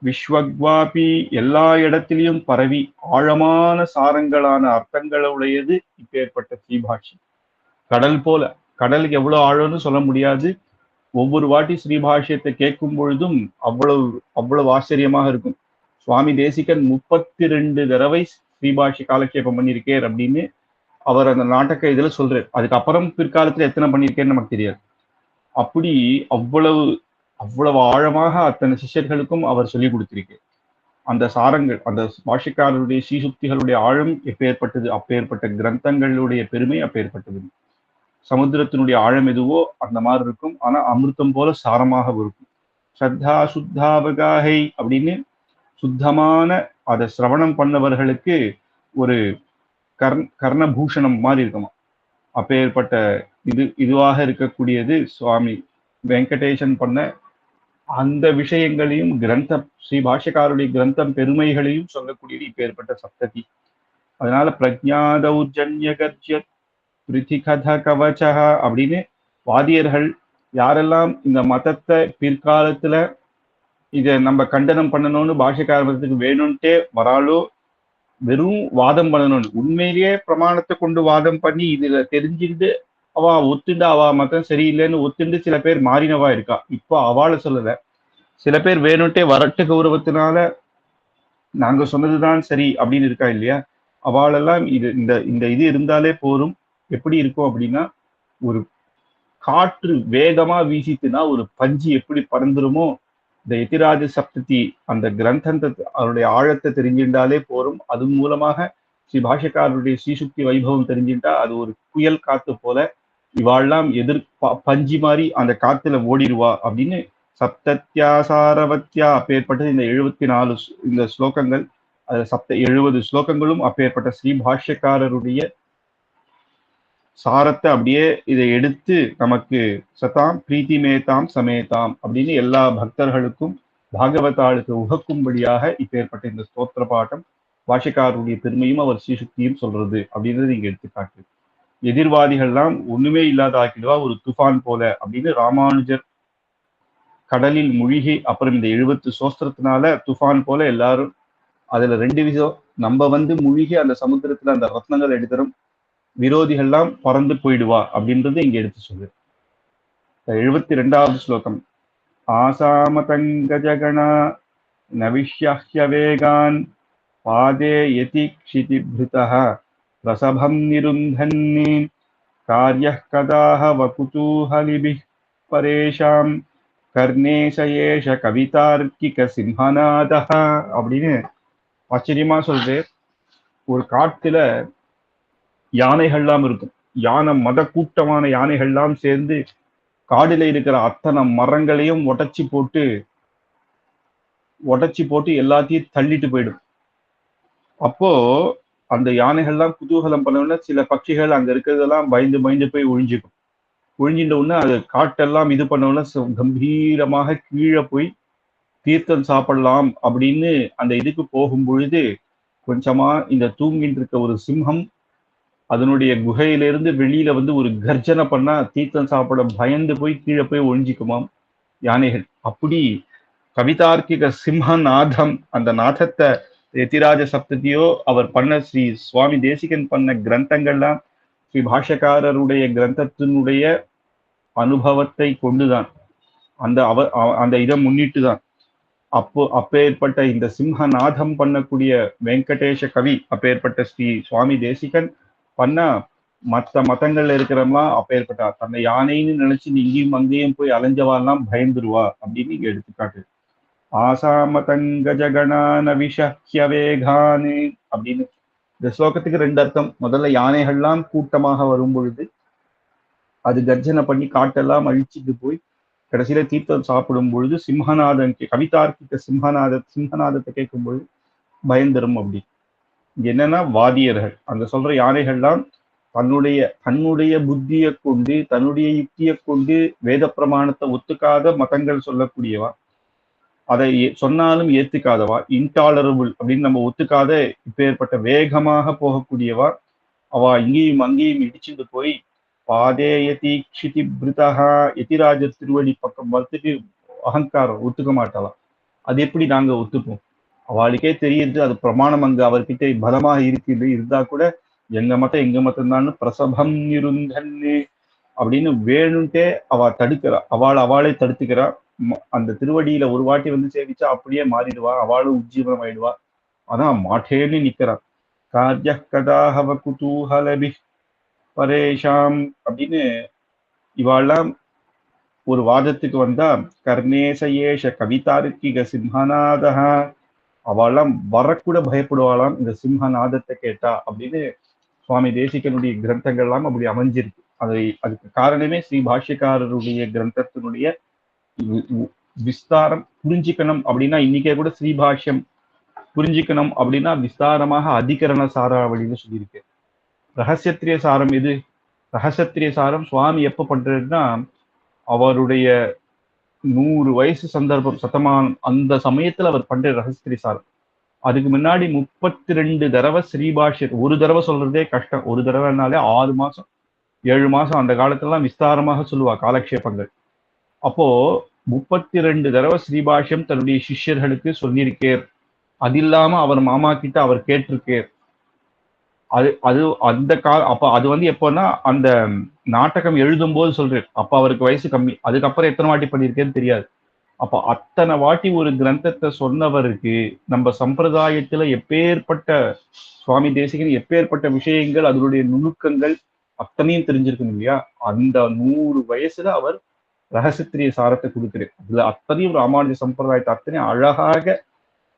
விஸ்வக்வாபி எல்லா இடத்திலையும் பரவி ஆழமான சாரங்களான அர்த்தங்களுடையது இப்பேற்பட்ட ஸ்ரீபாஷ்யம். கடல் போல, கடலுக்கு எவ்வளவு ஆழம்னு சொல்ல முடியாது. ஒவ்வொரு வாட்டி ஸ்ரீபாஷ்யத்தை கேட்கும் பொழுதும் அவ்வளவு ஆச்சரியமாக இருக்கும். சுவாமி தேசிகன் 32 தடவை ஸ்ரீபாஷ்ய காலக்ஷேபம் பண்ணியிருக்கேர் அப்படின்னு அவர் அந்த நாடக இதுல சொல்றாரு. அதுக்கப்புறம் பிற்காலத்துல எத்தனை பண்ணியிருக்கேன்னு நமக்கு தெரியாது. அப்படி அவ்வளவு ஆழமாக அத்தனை சிஷ்யர்களுக்கும் அவர் சொல்லிக் கொடுத்திருக்கார். அந்த சாரங்கள், அந்த பாஷ்யக்காரருடைய ஸ்ரீசுக்திகளுடைய ஆழம் எப்பேற்பட்டது, அப்பேற்பட்ட கிரந்தங்களுடைய பெருமை அப்பேற்பட்டது. சமுத்திரத்தினுடைய ஆழம் எதுவோ அந்த மாதிரி இருக்கும், ஆனா அமிர்தம் போல சாரமாக இருக்கும். ஸ்ரத்தா சுத்தாவகாஹை அப்படின்னு சுத்தமான அதை சிரவணம் பண்ணவர்களுக்கு ஒரு கர்ணபூஷணம் மாதிரி இருக்குமா. அப்பேற்பட்ட இதுவாக இருக்கக்கூடியது சுவாமி வெங்கடேசன் பண்ண அந்த விஷயங்களையும் கிரந்தம், ஸ்ரீ பாஷ்யக்காருடைய கிரந்தம் பெருமைகளையும் சொல்லக்கூடியது இப்பேற்பட்ட சப்ததி. அதனால பிரஜ்ஞாதௌர்ஜன்யகர்ஜ்யத் பிரிதிகத கவசா அப்படின்னு வாதியர்கள் யாரெல்லாம் இந்த மதத்தை பிற்காலத்துல இதை நம்ம கண்டனம் பண்ணணும்னு பாஷ்யக்கார மதத்துக்கு வேணும்ட்டே வராளோ, வெறும் வாதம் பண்ணணும்னு உண்மையிலேயே பிரமாணத்தை கொண்டு வாதம் பண்ணி இதுல தெரிஞ்சுக்கிட்டு அவ ஒத்துண்டு அவ மதம் சரியில்லைன்னு ஒத்துண்டு சில பேர் மாறினவா இருக்கா. இப்போ அவளை சொல்லல, சில பேர் வேணும்ட்டே வரட்டு கௌரவத்தினால நாங்க சொன்னதுதான் சரி அப்படின்னு இருக்கா இல்லையா. அவளெல்லாம் இந்த இது இருந்தாலே போரும். எப்படி இருக்கும் அப்படின்னா, ஒரு காற்று வேகமா வீசித்துனா ஒரு பஞ்சு எப்படி பறந்துருமோ இந்த எதிராஜ சப்ததி அந்த கிரந்தத்தை அவருடைய ஆழத்தை தெரிஞ்சின்றாலே போரும். அது மூலமாக ஸ்ரீ பாஷ்யக்காரருடைய ஸ்ரீசுக்தி வைபவம் தெரிஞ்சுட்டா அது ஒரு புயல் காத்து போல இவாள்லாம் பஞ்சி மாதிரி அந்த காத்துல ஓடிடுவா அப்படின்னு சப்தத்யாசாரவத்யா அப்பேற்பட்டது இந்த 74 இந்த ஸ்லோகங்கள், அது 70 ஸ்லோகங்களும் அப்பேற்பட்ட ஸ்ரீ பாஷ்யக்காரருடைய சாரத்தை அப்படியே இதை எடுத்து நமக்கு சதாம் பிரீத்தி மேதாம் சமேதாம் அப்படின்னு எல்லா பக்தர்களுக்கும் பாகவதாளுக்கு உகக்கும்படியாக இப்பேற்பட்ட இந்த ஸ்தோத்திர பாட்டம் பாஷ்யக்காரருடைய பெருமையும் அவர் ஸ்ரீசுக்தியும் சொல்றது அப்படின்றது இங்க எடுத்துக்காட்டு. எதிர்வாதிகள்லாம் ஒண்ணுமே இல்லாத ஆக்கிடுவா ஒரு துஃபான் போல அப்படின்னு ராமானுஜர் கடலில் மூழ்கி அப்புறம் இந்த 70 சோஸ்திரத்தினால துஃபான் போல எல்லாரும் அதுல 2 விதம் நம்ம மூழ்கி அந்த சமுத்திரத்துல அந்த ரத்னங்கள் எடுக்கிறோம், விரோதிகள்லாம் பறந்து போயிடுவா அப்படின்றது இங்க எடுத்து சொல்லு. 72வது ஸ்லோகம் ஆசாமதங்கஜகணா நவிஷ்யவேகான் பாதே யதி க்ஷிதிப்ருதः ரசபம் நிருந்தன்னி கார்யः கதாஹ வகுதூஹலிபிः பரேஷாம் கர்ணேசயேஷ கவிதார்க்கிக சிம்ஹநாதஹ அப்படின்னு ஆச்சரியமா சொல்றது. ஒரு காட்டுல யானைகள்லாம் இருக்கும், யானை மத கூட்டமான யானைகள்லாம் சேர்ந்து காடுல இருக்கிற அத்தனை மரங்களையும் உடைச்சி போட்டு எல்லாத்தையும் தள்ளிட்டு போயிடும். அப்போ அந்த யானைகள்லாம் குதூகலம் பண்ண சில பட்சிகள் அங்க இருக்கிறதெல்லாம் பயந்து போய் ஒழிஞ்சுக்கும். ஒழிஞ்சிட்ட உடனே அது காட்டெல்லாம் இது பண்ண கம்பீரமாக கீழே போய் தீர்த்தம் சாப்பிடலாம் அப்படின்னு அந்த இதுக்கு போகும் பொழுது கொஞ்சமா இந்த தூங்கிட்டு இருக்க ஒரு சிம்ஹம் அதனுடைய குகையிலிருந்து வெளியில ஒரு கர்ஜனை பண்ணா தீர்த்தம் சாப்பிட பயந்து போய் கீழே போய் ஒழிஞ்சிக்குமாம் யானைகள். அப்படி கவிதார்க்கிக சிம்ஹநாதம் அந்த நாதத்தை எதிராஜ சப்ததியோ அவர் பண்ண ஸ்ரீ சுவாமி தேசிகன் பண்ண கிரந்தங்கள்லாம் ஸ்ரீ பாஷ்யக்காரருடைய கிரந்தத்தினுடைய அனுபவத்தை கொண்டுதான் அந்த இதை முன்னிட்டு தான் அப்பேற்பட்ட இந்த சிம்ஹநாதம் பண்ணக்கூடிய வெங்கடேஷ கவி அப்பேற்பட்ட ஸ்ரீ சுவாமி தேசிகன் பண்ணா மற்ற மதங்கள்ல இருக்கிறவங்களாம் அப்பேற்பட்டா தன்னை யானைன்னு நினைச்சு இங்கேயும் அங்கேயும் போய் அலைஞ்சவாலாம் பயந்துருவா அப்படின்னு இங்க எடுத்துக்காட்டு. ஆசாமதங்கஜகணான விஷஹ்யவேகானு அப்படின்னு இந்த ஸ்லோகத்துக்கு 2 அர்த்தம். முதல்ல யானைகள்லாம் கூட்டமாக வரும் பொழுது அது கர்ஜனை பண்ணி காட்டெல்லாம் அழிச்சிட்டு போய் கடைசியில தீர்த்தம் சாப்பிடும் பொழுது சிம்ஹநாதன் கவிதார்க்கிக சிம்ஹநாதத்தை கேட்கும் பொழுது பயந்துரும். அப்படி என்னன்னா வாதியர்கள் அந்த சொல்ற யானைகள்லாம் தன்னுடைய புத்தியை கொண்டு தன்னுடைய யுக்தியை கொண்டு வேத பிரமாணத்தை ஒத்துக்காத மதங்கள் சொல்லக்கூடியவா, அதை சொன்னாலும் ஏத்துக்காதவா, இன்டாலரபிள் அப்படின்னு நம்ம ஒத்துக்காத இப்பேற்பட்ட வேகமாக போகக்கூடியவா, அவ இங்கேயும் அங்கேயும் இடிச்சுட்டு போய் பாதேயதி க்ஷிதிப்ருதஹா எதிராஜர் திருவடி பக்கம் வந்துட்டு அகங்காரம் ஒத்துக்க மாட்டாளா. அது எப்படி நாங்க ஒத்துப்போம்? அவளுக்கே தெரியுது அது பிரமாணம் அங்க அவர்கிட்ட பலமாக இருந்தா கூட எங்க மத்தம் தான் பிரசபம் இருந்தன்னு அப்படின்னு வேணும்ட்டே அவ தடுக்கிறா. அவளை தடுத்துக்கிறா. அந்த திருவடியில ஒரு வாட்டி சேவிச்சா அப்படியே மாறிடுவா, அவளும் உஜ்ஜீவனம் ஆயிடுவா. அதான் மாட்டேன்னு நிக்கிறா. கார்ய கதாஹவ குதூஹலபி பரேஷாம் அப்படின்னு இவாள்லாம் ஒரு வாதத்துக்கு வந்தா கர்ணேசயேஷ கவிதார்க்கிக சிம்ஹநாதஹா அவெல்லாம் வரக்கூட பயப்படுவாளாம் இந்த சிம்ஹநாதத்தை கேட்டா அப்படின்னு சுவாமி தேசிகனுடைய கிரந்தங்கள்லாம் அப்படி அமைஞ்சிருக்கு. அதுக்கு காரணமே ஸ்ரீ பாஷ்யக்காரருடைய கிரந்தத்தினுடைய விஸ்தாரம் புரிஞ்சிக்கணும் அப்படின்னா இன்னைக்கே கூட ஸ்ரீபாஷ்யம் புரிஞ்சிக்கணும் அப்படின்னா விஸ்தாரமாக அதிகரண சாராவளின்னு சொல்லியிருக்கு. ரகசியத்திரிய சாரம் எது? ரகசியத்திரிய சாரம் சுவாமி எப்ப பண்றதுன்னா அவருடைய 100 வயசு சந்தர்ப்பம் சத்தமான் அந்த சமயத்துல அவர் பண்ற ரகசியத்திரிய சாரம். அதுக்கு முன்னாடி 32 தடவை ஸ்ரீபாஷ்யர் ஒரு தடவை சொல்றதே கஷ்டம். ஒரு தடவைனாலே 6 மாசம் 7 மாசம் அந்த காலத்துலாம் விஸ்தாரமாக சொல்லுவா காலக்ஷேபங்கள். அப்போ 32 தடவை ஸ்ரீபாஷ்யம் தன்னுடைய சிஷ்யர்களுக்கு சொல்லியிருக்கேர். அது இல்லாம அவர் மாமா கிட்ட அவர் கேட்டிருக்கேர். அது அந்த அப்ப அது எப்போன்னா அந்த நாடகம் எழுதும் போது சொல்றேன். அப்ப அவருக்கு வயசு கம்மி. அதுக்கப்புறம் எத்தனை வாட்டி பண்ணியிருக்கேன்னு தெரியாது. அப்ப அத்தனை வாட்டி ஒரு கிரந்தத்தை சொன்னவருக்கு நம்ம சம்பிரதாயத்துல எப்பேற்பட்ட சுவாமி தேசிகன் எப்பேற்பட்ட விஷயங்கள் அதனுடைய நுணுக்கங்கள் அத்தனையும் தெரிஞ்சிருக்கும் இல்லையா. அந்த 100 வயசுல அவர் ரகசியத்திரிய சாரத்தை கொடுக்குது. அதுல அத்தனையும் ராமானுஜ சம்பிரதாயத்தை அத்தனையும் அழகாக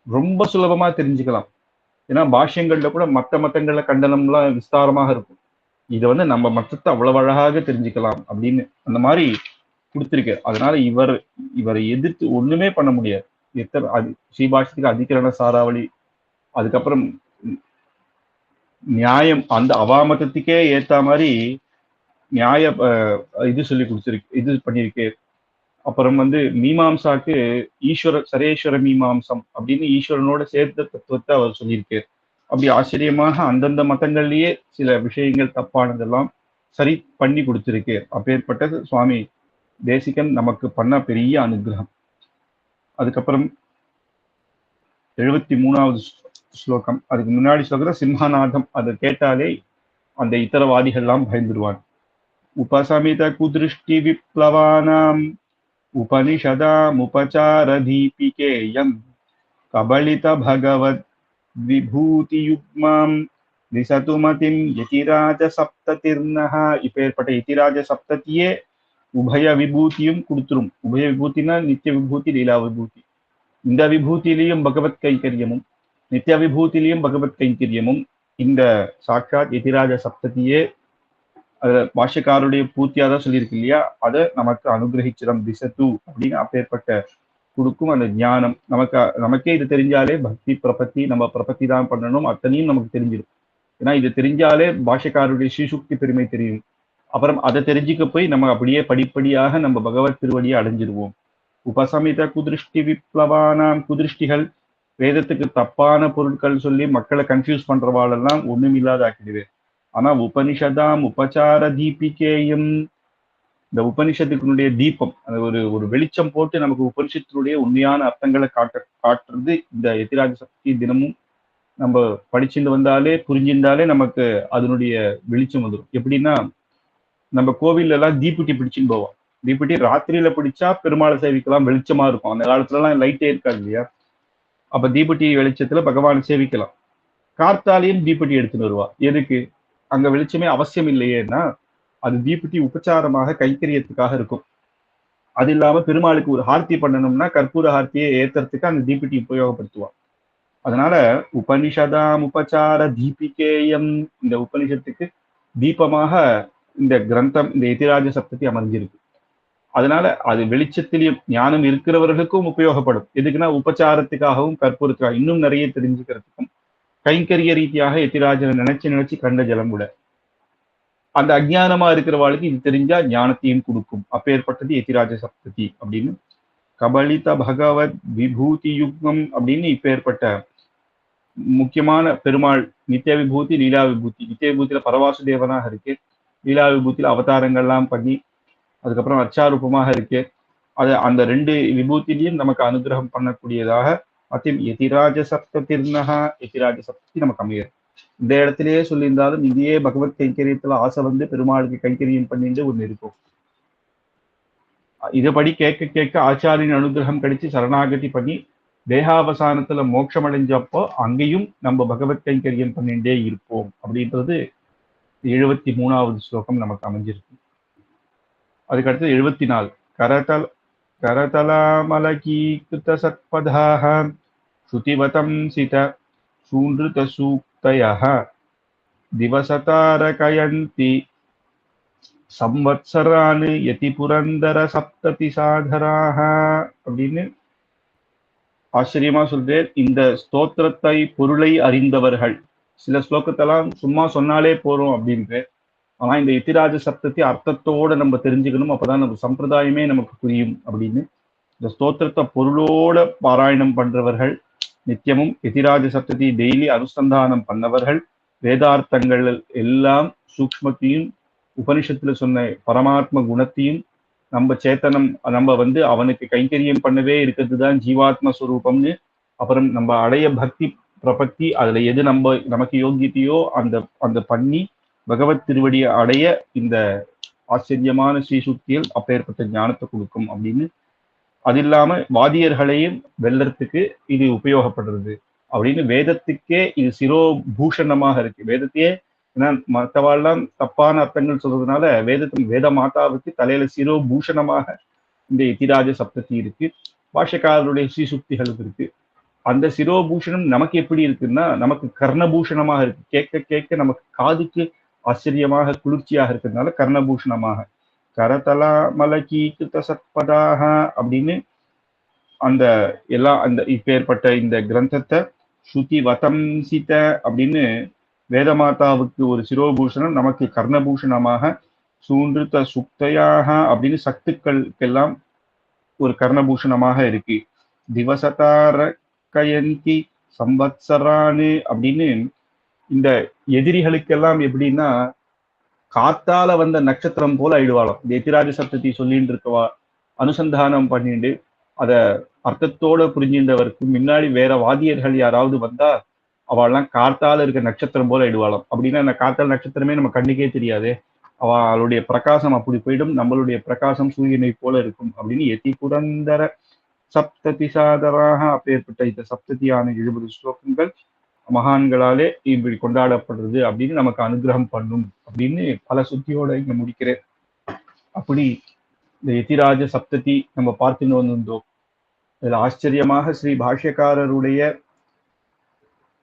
ரொம்ப சுலபமா தெரிஞ்சுக்கலாம். ஏன்னா பாஷ்யங்கள்ல கூட மத்த மத்தங்கள்ல கண்டனம்லாம் விஸ்தாரமாக இருக்கும். இதை வந்து நம்ம மத்தத்தை அவ்வளவு அழகாக தெரிஞ்சுக்கலாம் அப்படின்னு அந்த மாதிரி கொடுத்திருக்கு. அதனால இவரை எதிர்த்து ஒண்ணுமே பண்ண முடியாது. ஸ்ரீபாஷ்யத்துக்கு அதிகரண சாராவளி, அதுக்கப்புறம் நியாயம், அந்த அவாமதத்துக்கே ஏத்த மாதிரி நியாய இது சொல்லி கொடுத்துருக்கு, இது பண்ணிருக்கு. அப்புறம் வந்து மீமாம்சாக்கு சரேஸ்வர மீமாம்சம் அப்படின்னு ஈஸ்வரனோட சேர்த்த தத்துவத்தை அவர் சொல்லியிருக்கு. அப்படி ஆச்சரியமாக அந்தந்த மதங்கள்லயே சில விஷயங்கள் தப்பானதெல்லாம் சரி பண்ணி கொடுத்திருக்கு. அப்பேற்பட்டது சுவாமி தேசிகன் நமக்கு பண்ண பெரிய அனுகிரகம். அதுக்கப்புறம் 73வது ஸ்லோகம், அதுக்கு முன்னாடி ஸ்லோகத்துல சிம்ஹநாதம், அதை கேட்டாலே அந்த இத்தரவாதிகள்லாம் பயந்துடுவான். உபசமித குதிருஷ்டி விப்ளவானாம் உபனிஷதாம் உபசார தீபிகேயம் கபலித பகவத் விபூதி யுக்மாம் திசதுமதிம் யதிராஜ சப்ததிர்னஹா. இப்பேற்பட்ட யதிராஜ சப்தத்தியே உபய விபூதியும் கொடுத்துரும். உபய விபூத்தினா நித்திய விபூதி, லீலா விபூதி. இந்த விபூதியிலையும் பகவத் கைங்கரியமும் நித்திய விபூதியிலையும் பகவத் கைங்கரியமும் இந்த சாட்சாத் யதிராஜ சப்தத்தியே பாஷ்யக்காருடைய பூர்த்தியாதான் சொல்லியிருக்கு இல்லையா, அதை நமக்கு அனுகிரகிச்சிடம் திசத்து அப்படின்னு அப்பேற்பட்ட கொடுக்கும் அந்த ஞானம். நமக்கே இது தெரிஞ்சாலே பக்தி பிரபத்தி, நம்ம பிரபத்தி தான் பண்ணணும், அத்தனையும் நமக்கு தெரிஞ்சிடும். ஏன்னா இது தெரிஞ்சாலே பாஷ்யக்காருடைய ஸ்ரீசுக்தி பெருமை தெரியும். அப்புறம் அதை தெரிஞ்சுக்க போய் நம்ம அப்படியே படிப்படியாக நம்ம பகவத் திருவடியை அடைஞ்சிருவோம். உபசமித குதிருஷ்டி விப்ளவானாம், குதிருஷ்டிகள் வேதத்துக்கு தப்பான பொருட்கள் சொல்லி மக்களை கன்ஃபியூஸ் பண்றவாளெல்லாம் ஒண்ணுமில்லாத ஆக்கிடுவேன். ஆனா உபனிஷதாம் உபசார தீபிகேயம், இந்த உபனிஷத்துக்குனுடைய தீபம், அது ஒரு வெளிச்சம் போட்டு நமக்கு உபனிஷத்தினுடைய உண்மையான அர்த்தங்களை காட்டுறது இந்த யதிராஜ சக்தி. தினமும் நம்ம படிச்சுட்டு வந்தாலே புரிஞ்சிருந்தாலே நமக்கு அதனுடைய வெளிச்சம் வந்துடும். எப்படின்னா, நம்ம கோவில்ல எல்லாம் தீப்பெட்டி பிடிச்சுன்னு போவோம். தீப்பெட்டி ராத்திரியில பிடிச்சா பெருமாளை சேவிக்கலாம், வெளிச்சமா இருக்கும். அந்த காலத்துல எல்லாம் லைட்டே இருக்காது இல்லையா, அப்ப தீப்பெட்டி வெளிச்சத்துல பகவானை சேவிக்கலாம். கார்த்தாலையும் தீப்பெட்டி எடுத்துன்னு வருவா. எதுக்கு? அங்க வெளிச்சமே அவசியம் இல்லையேன்னா, அது தீப்பெட்டி உபச்சாரமாக கைக்கரியத்துக்காக இருக்கும். அது இல்லாம பெருமாளுக்கு ஒரு ஹார்த்தி பண்ணணும்னா கற்பூர ஹார்த்தியை ஏத்துறதுக்கு அந்த தீப்பெட்டி உபயோகப்படுத்துவான். அதனால உபனிஷதாம் உபச்சார தீபிகேயம், இந்த உபனிஷத்துக்கு தீபமாக இந்த கிரந்தம், இந்த யதிராஜ சப்தத்தை அமைஞ்சிருக்கு. அதனால அது வெளிச்சத்திலையும் ஞானம் இருக்கிறவர்களுக்கும் உபயோகப்படும். எதுக்குன்னா உபச்சாரத்துக்காகவும் கற்பூரத்துக்காக இன்னும் நிறைய தெரிஞ்சுக்கிறதுக்கும், கைங்கரிய ரீதியாக யதிராஜனை நினைச்சு கண்ட ஜலம் கூட அந்த அஜ்ஞானமா இருக்கிறவாளுக்கு இது தெரிஞ்சா ஞானத்தையும் கொடுக்கும். அப்பேற்பட்டது யதிராஜ சப்ததி அப்படின்னு. கபலித பகவத் விபூதி யுக்மம் அப்படின்னு இப்பேற்பட்ட முக்கியமான பெருமாள் நித்திய விபூதி, லீலா விபூதி. நித்திய விபூதியில பரவாசுதேவனாக இருக்கு, லீலா விபூதியில அவதாரங்கள்லாம் பண்ணி அதுக்கப்புறம் அச்சாரூபமாக இருக்கு. அது அந்த ரெண்டு விபூதியிலையும் நமக்கு அனுகிரகம் பண்ணக்கூடியதாக அத்தியம் யதிராஜ சப்ததிர்னஹா, யதிராஜ சப்ததி நமக்கு அமையும். இந்த இடத்திலேயே சொல்லியிருந்தாலும் இங்கேயே பகவத் கைங்கரியத்துல ஆசை வந்து பெருமாளுக்கு கைங்கரியம் பண்ணிட்டு ஒண்ணு இருக்கும். இதுபடி கேட்க கேட்க ஆச்சாரியின் அனுகிரகம் கிடைச்சு சரணாகதி பண்ணி தேகாவசானத்துல மோட்சம் அடைஞ்சப்போ அங்கேயும் நம்ம பகவத் கைங்கரியம் பண்ணிட்டே இருப்போம் அப்படின்றது 73வது ஸ்லோகம் நமக்கு அமைஞ்சிருக்கு. அதுக்கடுத்து 74 கரதலாமலகீகிருத சத்பதாக ஸ்ருதிவதம் சித சூன்ருத சூக்தயः திவசதாரகயந்தி சம்வத்சரான் யதி புரந்தர சப்ததி சாதராக அப்படின்னு ஆச்சரியமா சொல்றேன். இந்த ஸ்தோத்திரத்தை பொருளை அறிந்தவர்கள், சில ஸ்லோகத்தெல்லாம் சும்மா சொன்னாலே போறோம் அப்படின்ட்டு, ஆனா இந்த யதிராஜ சப்தத்தை அர்த்தத்தோட நம்ம தெரிஞ்சுக்கணும், அப்பதான் நம்ம சம்பிரதாயமே நமக்கு புரியும் அப்படின்னு இந்த ஸ்தோத்திரத்தை பொருளோட பாராயணம் பண்றவர்கள், நித்தியமும் யதிராஜ சப்தத்தை டெய்லி அனுசந்தானம் பண்ணவர்கள், வேதார்த்தங்கள் எல்லாம் சூக்ஷ்மத்தையும் உபனிஷத்துல சொன்ன பரமாத்ம குணத்தையும் நம்ம சேத்தனம், நம்ம வந்து அவனுக்கு கைங்கரியம் பண்ணவே இருக்கிறது தான் ஜீவாத்ம ஸ்வரூபம்னு, அப்புறம் நம்ம அடைய பக்தி பிரபத்தி, அதுல எது நமக்கு யோகியத்தையோ அந்த பண்ணி பகவத் திருவடியை அடைய இந்த ஆச்சரியமான ஸ்ரீசுக்தியில் அப்பேற்பட்ட ஞானத்தை கொடுக்கும் அப்படின்னு. அது இல்லாம வாதியர்களையும் வெல்லறதுக்கு இது உபயோகப்படுறது அப்படின்னு வேதத்துக்கே இது சிரோபூஷணமாக இருக்கு. வேதத்தையே, ஏன்னா மற்றவாள்லாம் தப்பான அர்த்தங்கள் சொல்றதுனால வேத மாதாவுக்கு தலையில சிரோபூஷணமாக இந்த யதிராஜ சப்ததி இருக்கு, பாஷ்யக்காரருடைய ஸ்ரீசுக்திகளும் இருக்கு. அந்த சிரோபூஷணம் நமக்கு எப்படி இருக்குன்னா, நமக்கு கர்ணபூஷணமாக இருக்கு. கேட்க கேட்க நமக்கு காதுக்கு ஆச்சரியமாக குளிர்ச்சியாக இருக்கிறதுனால கர்ணபூஷணமாக கரதலா மலகி கிருத சத்பதாக அப்படின்னு அந்த அந்த இப்பேற்பட்ட இந்த கிரந்தத்தை ஸ்ருதி வதம்சித அப்படின்னு வேதமாதாவுக்கு ஒரு சிரோபூஷணம், நமக்கு கர்ணபூஷணமாக சூன்றுத சுக்தையாக அப்படின்னு சத்துக்களுக்கெல்லாம் ஒரு கர்ணபூஷணமாக இருக்கு. திவசதார கயந்தி சம்பத்சரானு அப்படின்னு இந்த எதிரிகளுக்கெல்லாம் எப்படின்னா காத்தால வந்த நட்சத்திரம் போல ஆயிடுவாளாம். இந்த எதிராஜ சப்தத்தை சொல்லிட்டு இருக்கவா அனுசந்தானம் பண்ணிட்டு அத அர்த்தத்தோட புரிஞ்சின்றவருக்கு முன்னாடி வேற வாதியர்கள் யாராவது வந்தா அவள்லாம் காத்தால இருக்க நட்சத்திரம் போல ஆயிடுவாளாம். அப்படின்னா அந்த காத்தால நட்சத்திரமே நம்ம கண்ணுக்கே தெரியாதே, அவளுடைய பிரகாசம் அப்படி போயிடும், நம்மளுடைய பிரகாசம் சூரியனை போல இருக்கும் அப்படின்னு எதி புரந்தர சப்ததி சாதராக அப்பேற்பட்ட இந்த சப்ததியான 70 ஸ்லோகங்கள் மகான்களாலே இப்படி கொண்டாடப்படுறது அப்படின்னு நமக்கு அனுகிரகம் பண்ணும் அப்படின்னு பல சுத்தியோட இங்க முடிக்கிறேன். அப்படி இந்த யதிராஜ சப்ததி நம்ம பார்த்துன்னு வந்திருந்தோம். இதுல ஆச்சரியமாக ஸ்ரீ பாஷ்யக்காரருடைய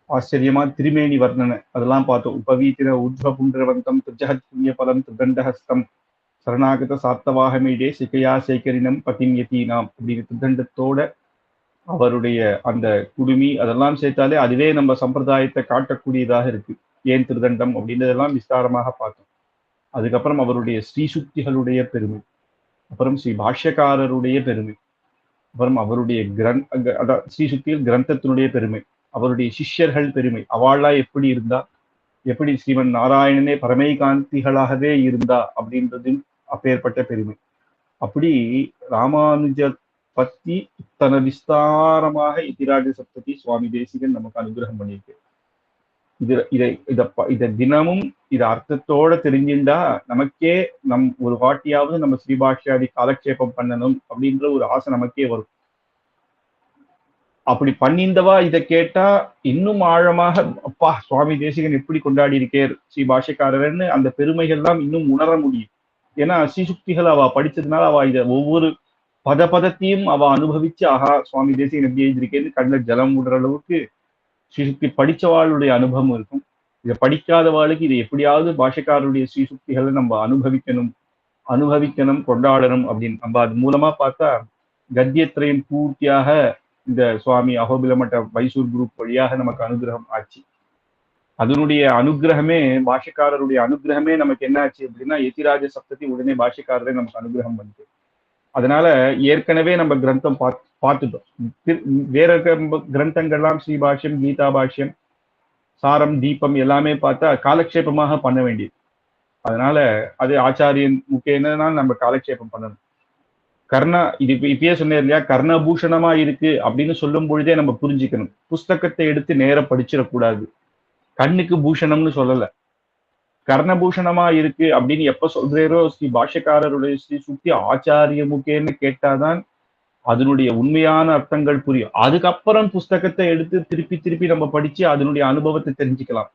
ஆச்சரியமா திருமேனி வர்ணனை அதெல்லாம் பார்த்தோம். உபவீத்திர உத்வ புண்டரவந்தம் திருஜகத் புண்ணிய பலம் திருதண்டஹஸ்தம் சரணாகத சாத்தவாகமீடே சிகையா சேகரினம் பதிம் யதீனாம் அப்படின்னு திருதண்டத்தோட அவருடைய அந்த குடுமி அதெல்லாம் சேர்த்தாலே அதுவே நம்ம சம்பிரதாயத்தை காட்டக்கூடியதாக இருக்கு. ஏன் திருதண்டம் அப்படின்றதெல்லாம் விஸ்தாரமாக பார்த்தோம். அதுக்கப்புறம் அவருடைய ஸ்ரீசுக்திகளுடைய பெருமை, அப்புறம் ஸ்ரீ பாஷ்யக்காரருடைய பெருமை, அப்புறம் அவருடைய ஸ்ரீசுக்திகள் கிரந்தத்தினுடைய பெருமை, அவருடைய சிஷ்யர்கள் பெருமை, அவளா எப்படி இருந்தா, எப்படி ஸ்ரீமன் நாராயணனே பரமைகாந்திகளாகவே இருந்தா அப்படின்றது அப்பேற்பட்ட பெருமை. அப்படி ராமானுஜர் பத்தி இத்தனை விஸ்தாரமாக யதிராஜ சப்ததி சுவாமி தேசிகன் நமக்கு அனுகிரகம் பண்ணியிருக்கு. இத தினமும் இத அர்த்தத்தோட தெரிஞ்சிருந்தா நமக்கே ஒரு வாட்டியாவது நம்ம ஸ்ரீபாஷ்யாதி காலக்ஷேபம் பண்ணணும் அப்படின்ற ஒரு ஆசை நமக்கே வரும். அப்படி பண்ணிந்தவா இதை கேட்டா இன்னும் ஆழமாக அப்பா சுவாமி தேசிகன் எப்படி கொண்டாடி இருக்கேர் ஸ்ரீ பாஷ்யக்காரர்னு அந்த பெருமைகள்லாம் இன்னும் உணர முடியும். ஏன்னா ஸ்ரீசுக்திகள் அவ படிச்சதுனால அவ இத ஒவ்வொரு பதத்தையும் அவ அனுபவிச்சு ஆஹா சுவாமி தேசிகன் எப்படி எழுதியிருக்கேன்னு கண்ணில் ஜலம் விடுற அளவுக்கு ஸ்ரீசுக்தி படிச்சவாளுடைய அனுபவம் இருக்கும். இதை படிக்காதவாளுக்கு இதை எப்படியாவது பாஷ்யக்காரருடைய ஸ்ரீசுக்திகளை நம்ம அனுபவிக்கணும் கொண்டாடணும் அப்படின்னு நம்ம அது மூலமா பார்த்தா கத்தியத்திரையும் பூர்த்தியாக இந்த சுவாமி அகோபிலமட்ட மைசூர் குரூப் வழியாக நமக்கு அனுகிரகம் ஆச்சு. அதனுடைய அனுகிரகமே பாஷ்யக்காரருடைய அனுகிரகமே நமக்கு என்ன ஆச்சு அப்படின்னா யதிராஜ சப்ததி உடனே பாஷ்யக்காரரே நமக்கு அனுகிரகம் பண்ணிட்டு, அதனால ஏற்கனவே நம்ம கிரந்தம் பார்த்துட்டோம். வேற கிரந்தங்கள்லாம் ஸ்ரீ பாஷ்யம், கீதா பாஷ்யம், சாரம், தீபம் எல்லாமே பார்த்தா காலக்ஷேபமாக பண்ண வேண்டியது. அதனால அது ஆச்சாரியன் முக்கியன்னா நம்ம காலக்ஷேபம் பண்ணணும். இது இப்பயே சொன்னேன் இல்லையா, கர்ணபூஷணமா இருக்கு அப்படின்னு சொல்லும் பொழுதே நம்ம புரிஞ்சுக்கணும். புஸ்தகத்தை எடுத்து நேர படிச்சிடக்கூடாது. கண்ணுக்கு பூஷணம்னு சொல்லல, கர்ணபூஷணமா இருக்கு அப்படின்னு எப்ப சொல்றேரோ ஸ்ரீ பாஷ்யக்காரருடைய ஸ்ரீ சுத்தி ஆச்சாரிய முகேன்னு கேட்டாதான் அதனுடைய உண்மையான அர்த்தங்கள் புரியும். அதுக்கப்புறம் புஸ்தகத்தை எடுத்து திருப்பி நம்ம படிச்சு அதனுடைய அனுபவத்தை தெரிஞ்சுக்கலாம்.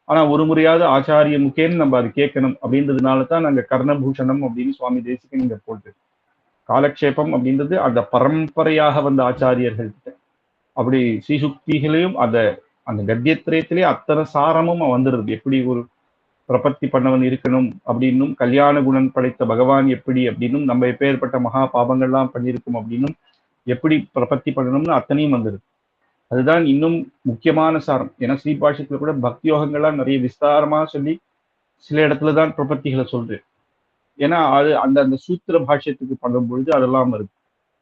ஆனா ஒரு முறையாவது ஆச்சாரிய முகேன்னு நம்ம அது கேட்கணும். அப்படின்றதுனாலதான் நாங்க கர்ணபூஷணம் அப்படின்னு சுவாமி தேசிகன் இங்க போட்டு காலக்ஷேபம் அப்படின்றது அந்த பரம்பரையாக வந்த ஆச்சாரியர்கள் கிட்ட அப்படி ஸ்ரீசுக்திகளையும் அந்த கத்தியத்திரயத்திலே அத்தனை சாரமும் வந்துடுது. எப்படி ஒரு பிரபத்தி பண்ணவன் இருக்கணும் அப்படின்னும், கல்யாண குணம் படைத்த பகவான் எப்படி அப்படின்னும், நம்ம எப்பேற்பட்ட மகா பாபங்கள்லாம் பண்ணியிருக்கும் அப்படின்னும், எப்படி பிரபத்தி பண்ணணும்னு அத்தனையும் வந்துடுது. அதுதான் இன்னும் முக்கியமான சாரம். ஏன்னா ஸ்ரீபாஷ்யத்துல கூட பக்தி யோகங்கள்லாம் நிறைய விஸ்தாரமா சொல்லி சில இடத்துலதான் பிரபத்திகளை சொல்றேன். ஏன்னா அது அந்த சூத்திர பாஷ்யத்துக்கு பண்ணும் பொழுது அதெல்லாம் வருது.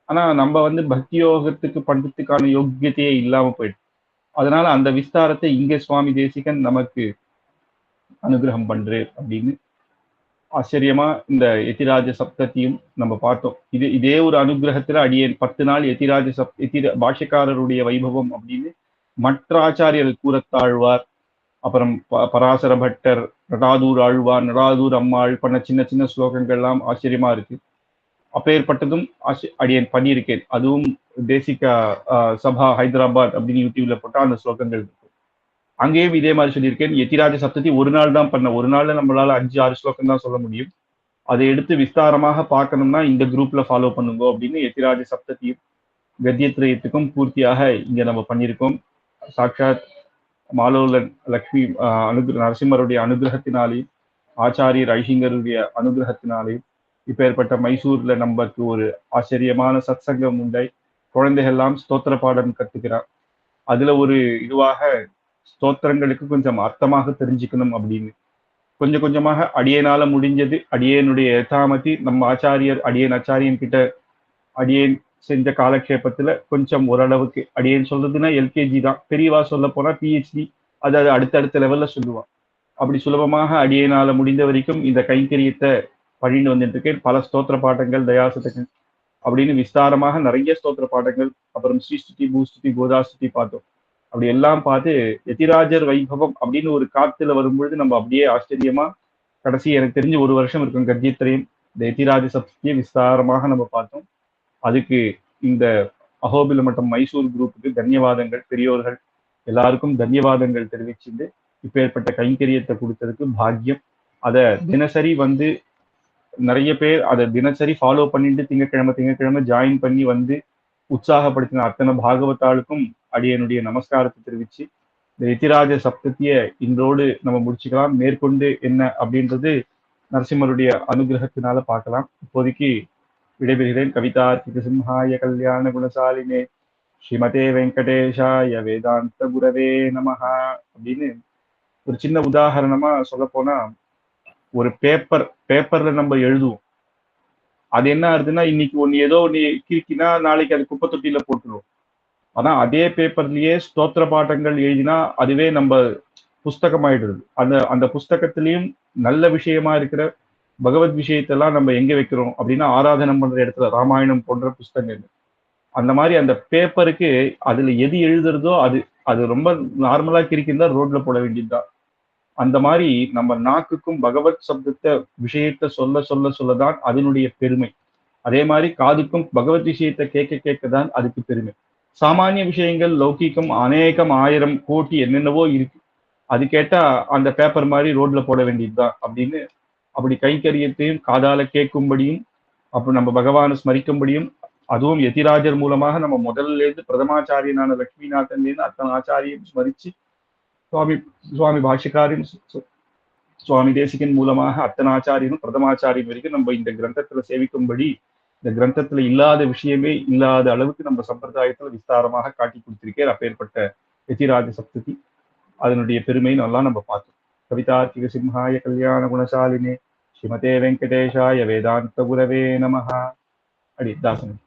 ஆனா நம்ம பக்தி யோகத்துக்கு பண்றதுக்கான யோக்கியத்தையே இல்லாம போயிடும். அதனால அந்த விஸ்தாரத்தை இங்கே சுவாமி தேசிகன் நமக்கு அனுகிரகம் பண்றேன் அப்படின்னு ஆச்சரியமா இந்த யதிராஜ சப்தத்தையும் நம்ம பார்த்தோம். இதே ஒரு அனுகிரகத்துல அடியேன் 10 நாள் பாஷ்யக்காரருடைய வைபவம் அப்படின்னு மற்ற ஆச்சாரியர்கள் கூறத்தாழ்வார், அப்புறம் பராசர பட்டர், நடாதூர் ஆழ்வார், நடாதூர் அம்மாள் பண்ண சின்ன ஸ்லோகங்கள்லாம் ஆச்சரியமா இருக்கு. அப்பேற்பட்டதும் அடியேன் பண்ணியிருக்கேன். அதுவும் தேசிகா சபா ஹைதராபாத் அப்படின்னு யூடியூப்ல போட்டா அந்த ஸ்லோகங்கள் இருக்கு. அங்கேயும் இதே மாதிரி சொல்லியிருக்கேன். யதிராஜ சப்ததி ஒரு நாள் தான் பண்ண, ஒரு நாள்ல நம்மளால 5-6 ஸ்லோகம் தான் சொல்ல முடியும். அதை எடுத்து விஸ்தாரமாக பார்க்கணும்னா இந்த குரூப்ல ஃபாலோ பண்ணுங்க அப்படின்னு எதிராஜ சப்ததி கத்தியத்திரயத்துக்கும் பூர்த்தியாக இங்க நம்ம பண்ணியிருக்கோம். சாட்சாத் மாலோலன் லக்ஷ்மி நரசிம்மருடைய அனுகிரகத்தினாலே, ஆச்சாரியர் ஐஷிங்கருடைய அனுகிரகத்தினாலே இப்பேற்பட்ட மைசூர்ல நமக்கு ஒரு ஆச்சரியமான சத்சங்கம் உண்டை. குழந்தைகள்லாம் ஸ்தோத்திர பாடம் கத்துக்கிறார். அதுல ஒரு இதுவாக ஸ்தோத்திரங்களுக்கு கொஞ்சம் அர்த்தமாக தெரிஞ்சுக்கணும் அப்படின்னு கொஞ்சம் கொஞ்சமாக அடியேனால முடிஞ்சது, அடியேனுடைய யதாமதி நம்ம ஆச்சாரியர் அடியேன் ஆச்சாரியன் கிட்ட அடியேன் செஞ்ச காலக்ஷேபத்துல கொஞ்சம் ஓரளவுக்கு அடியேன் சொல்றதுன்னா எல்கேஜி தான், பெரியவா சொல்ல போனா பிஹெச்டி, அதாவது அடுத்தடுத்த லெவல்ல சொல்லுவா. அப்படி சுலபமாக அடியேனால முடிந்த வரைக்கும் இந்த கைங்கரியத்தை பண்ணிட்டு வந்துட்டு இருக்கேன். பல ஸ்தோத்திர பாடங்கள், தயாசதங்கள் அப்படின்னு விஸ்தாரமாக நிறைய ஸ்தோத்திர பாடங்கள், அப்புறம் ஸ்ரீஸ்துதி, பூஸ்துதி, கோதாஸ்துதி பார்த்தோம். அப்படி எல்லாம் பார்த்து யதிராஜர் வைபவம் அப்படின்னு ஒரு காத்துல வரும்பொழுது நம்ம அப்படியே ஆச்சரியமா, கடைசி எனக்கு தெரிஞ்சு ஒரு வருஷம் இருக்கும் கர்ஜித்திரையும் இந்த யதிராஜ சப்தியை விஸ்தாரமாக நம்ம பார்த்தோம். அதுக்கு இந்த அஹோபில மட்டம் மைசூர் குரூப்புக்கு தன்யவாதங்கள், பெரியோர்கள் எல்லாருக்கும் தன்யவாதங்கள் தெரிவிச்சுட்டு இப்பேற்பட்ட கைங்கரியத்தை கொடுத்ததுக்கு பாக்கியம். அதை தினசரி வந்து நிறைய பேர் அதை தினசரி ஃபாலோ பண்ணிட்டு திங்கக்கிழமை ஜாயின் பண்ணி வந்து உற்சாகப்படுத்தின அத்தனை பாகவதாளுக்கும் அடியனுடைய நமஸ்காரத்தை தெரிவிச்சு இந்த எதிராஜ சப்தத்திய இன்றோடு நம்ம முடிச்சுக்கலாம். மேற்கொண்டு என்ன அப்படின்றது நரசிம்மருடைய அனுகிரகத்தினால பார்க்கலாம். இப்போதைக்கு விடைபெறுகிறேன். கவிதார்த்திக சிம்ஹாய கல்யாண குணசாலினே ஸ்ரீமதே வெங்கடேஷாய வேதாந்த குரவே நமஹா அப்படின்னு ஒரு சின்ன உதாரணமா சொல்ல போனா, ஒரு பேப்பர்ல நம்ம எழுதுவோம். அது என்ன ஆகுதுன்னா, இன்னைக்கு ஒண்ணு ஏதோ ஒண்ணு கிறுக்கினா நாளைக்கு அது குப்பை தொட்டியில போட்டுருவோம். ஆனா அதே பேப்பர்லயே ஸ்தோத்திர பாடங்கள் எழுதினா அதுவே நம்ம புஸ்தகமாயிடுது. அந்த அந்த புஸ்தகத்திலையும் நல்ல விஷயமா இருக்கிற பகவத் விஷயத்தெல்லாம் நம்ம எங்க வைக்கிறோம் அப்படின்னா, ஆராதனம் பண்ற இடத்துல ராமாயணம் போன்ற புஸ்தகங்கள். அந்த மாதிரி அந்த பேப்பருக்கு அதுல எது எழுதுறதோ அது அது ரொம்ப நார்மலா கிறுக்கிருந்தா ரோட்ல போட வேண்டியதுதான். அந்த மாதிரி நம்ம நாக்குக்கும் பகவத் சப்தத்தை விஷயத்தை சொல்ல சொல்ல சொல்லதான் அதனுடைய பெருமை. அதே மாதிரி காதுக்கும் பகவத் விஷயத்தை கேட்க கேட்கதான் அதுக்கு பெருமை. சாமானிய விஷயங்கள் லௌகிக்கம் அநேகம் ஆயிரம் கோடி என்னென்னவோ இருக்கு. அது கேட்டா அந்த பேப்பர் மாதிரி ரோட்ல போட வேண்டியதுதான் அப்படின்னு அப்படி கைக்கரியத்தையும் காதால கேட்கும்படியும் அப்ப நம்ம பகவானை ஸ்மரிக்கும்படியும் அதுவும் யதிராஜர் மூலமாக நம்ம முதல்ல இருந்து பிரதமாச்சாரியனான லட்சுமிநாதன்ல இருந்து அத்தனை ஆச்சாரியும் ஸ்மரிச்சு சுவாமி சுவாமி பாஷ்யக்காரின் சுவாமி தேசிகன் மூலமாக அத்தனை ஆச்சாரியனும் பிரதமாச்சாரியம் வரைக்கும் நம்ம இந்த கிரந்தத்துல சேவிக்கும்படி இந்த கிரந்தத்துல இல்லாத விஷயமே இல்லாத அளவுக்கு நம்ம சம்பிரதாயத்துல விஸ்தாரமாக காட்டி கொடுத்திருக்கேன். அப்பேற்பட்ட யதிராஜ சப்ததி அதனுடைய பெருமை நல்லா நம்ம பார்த்தோம். கவிதார்த்திக சிம்ஹாய கல்யாண குணசாலினே ஸ்ரீமதே வெங்கடேஷாய வேதாந்த குரவே நமஹா. அடி தாசன்.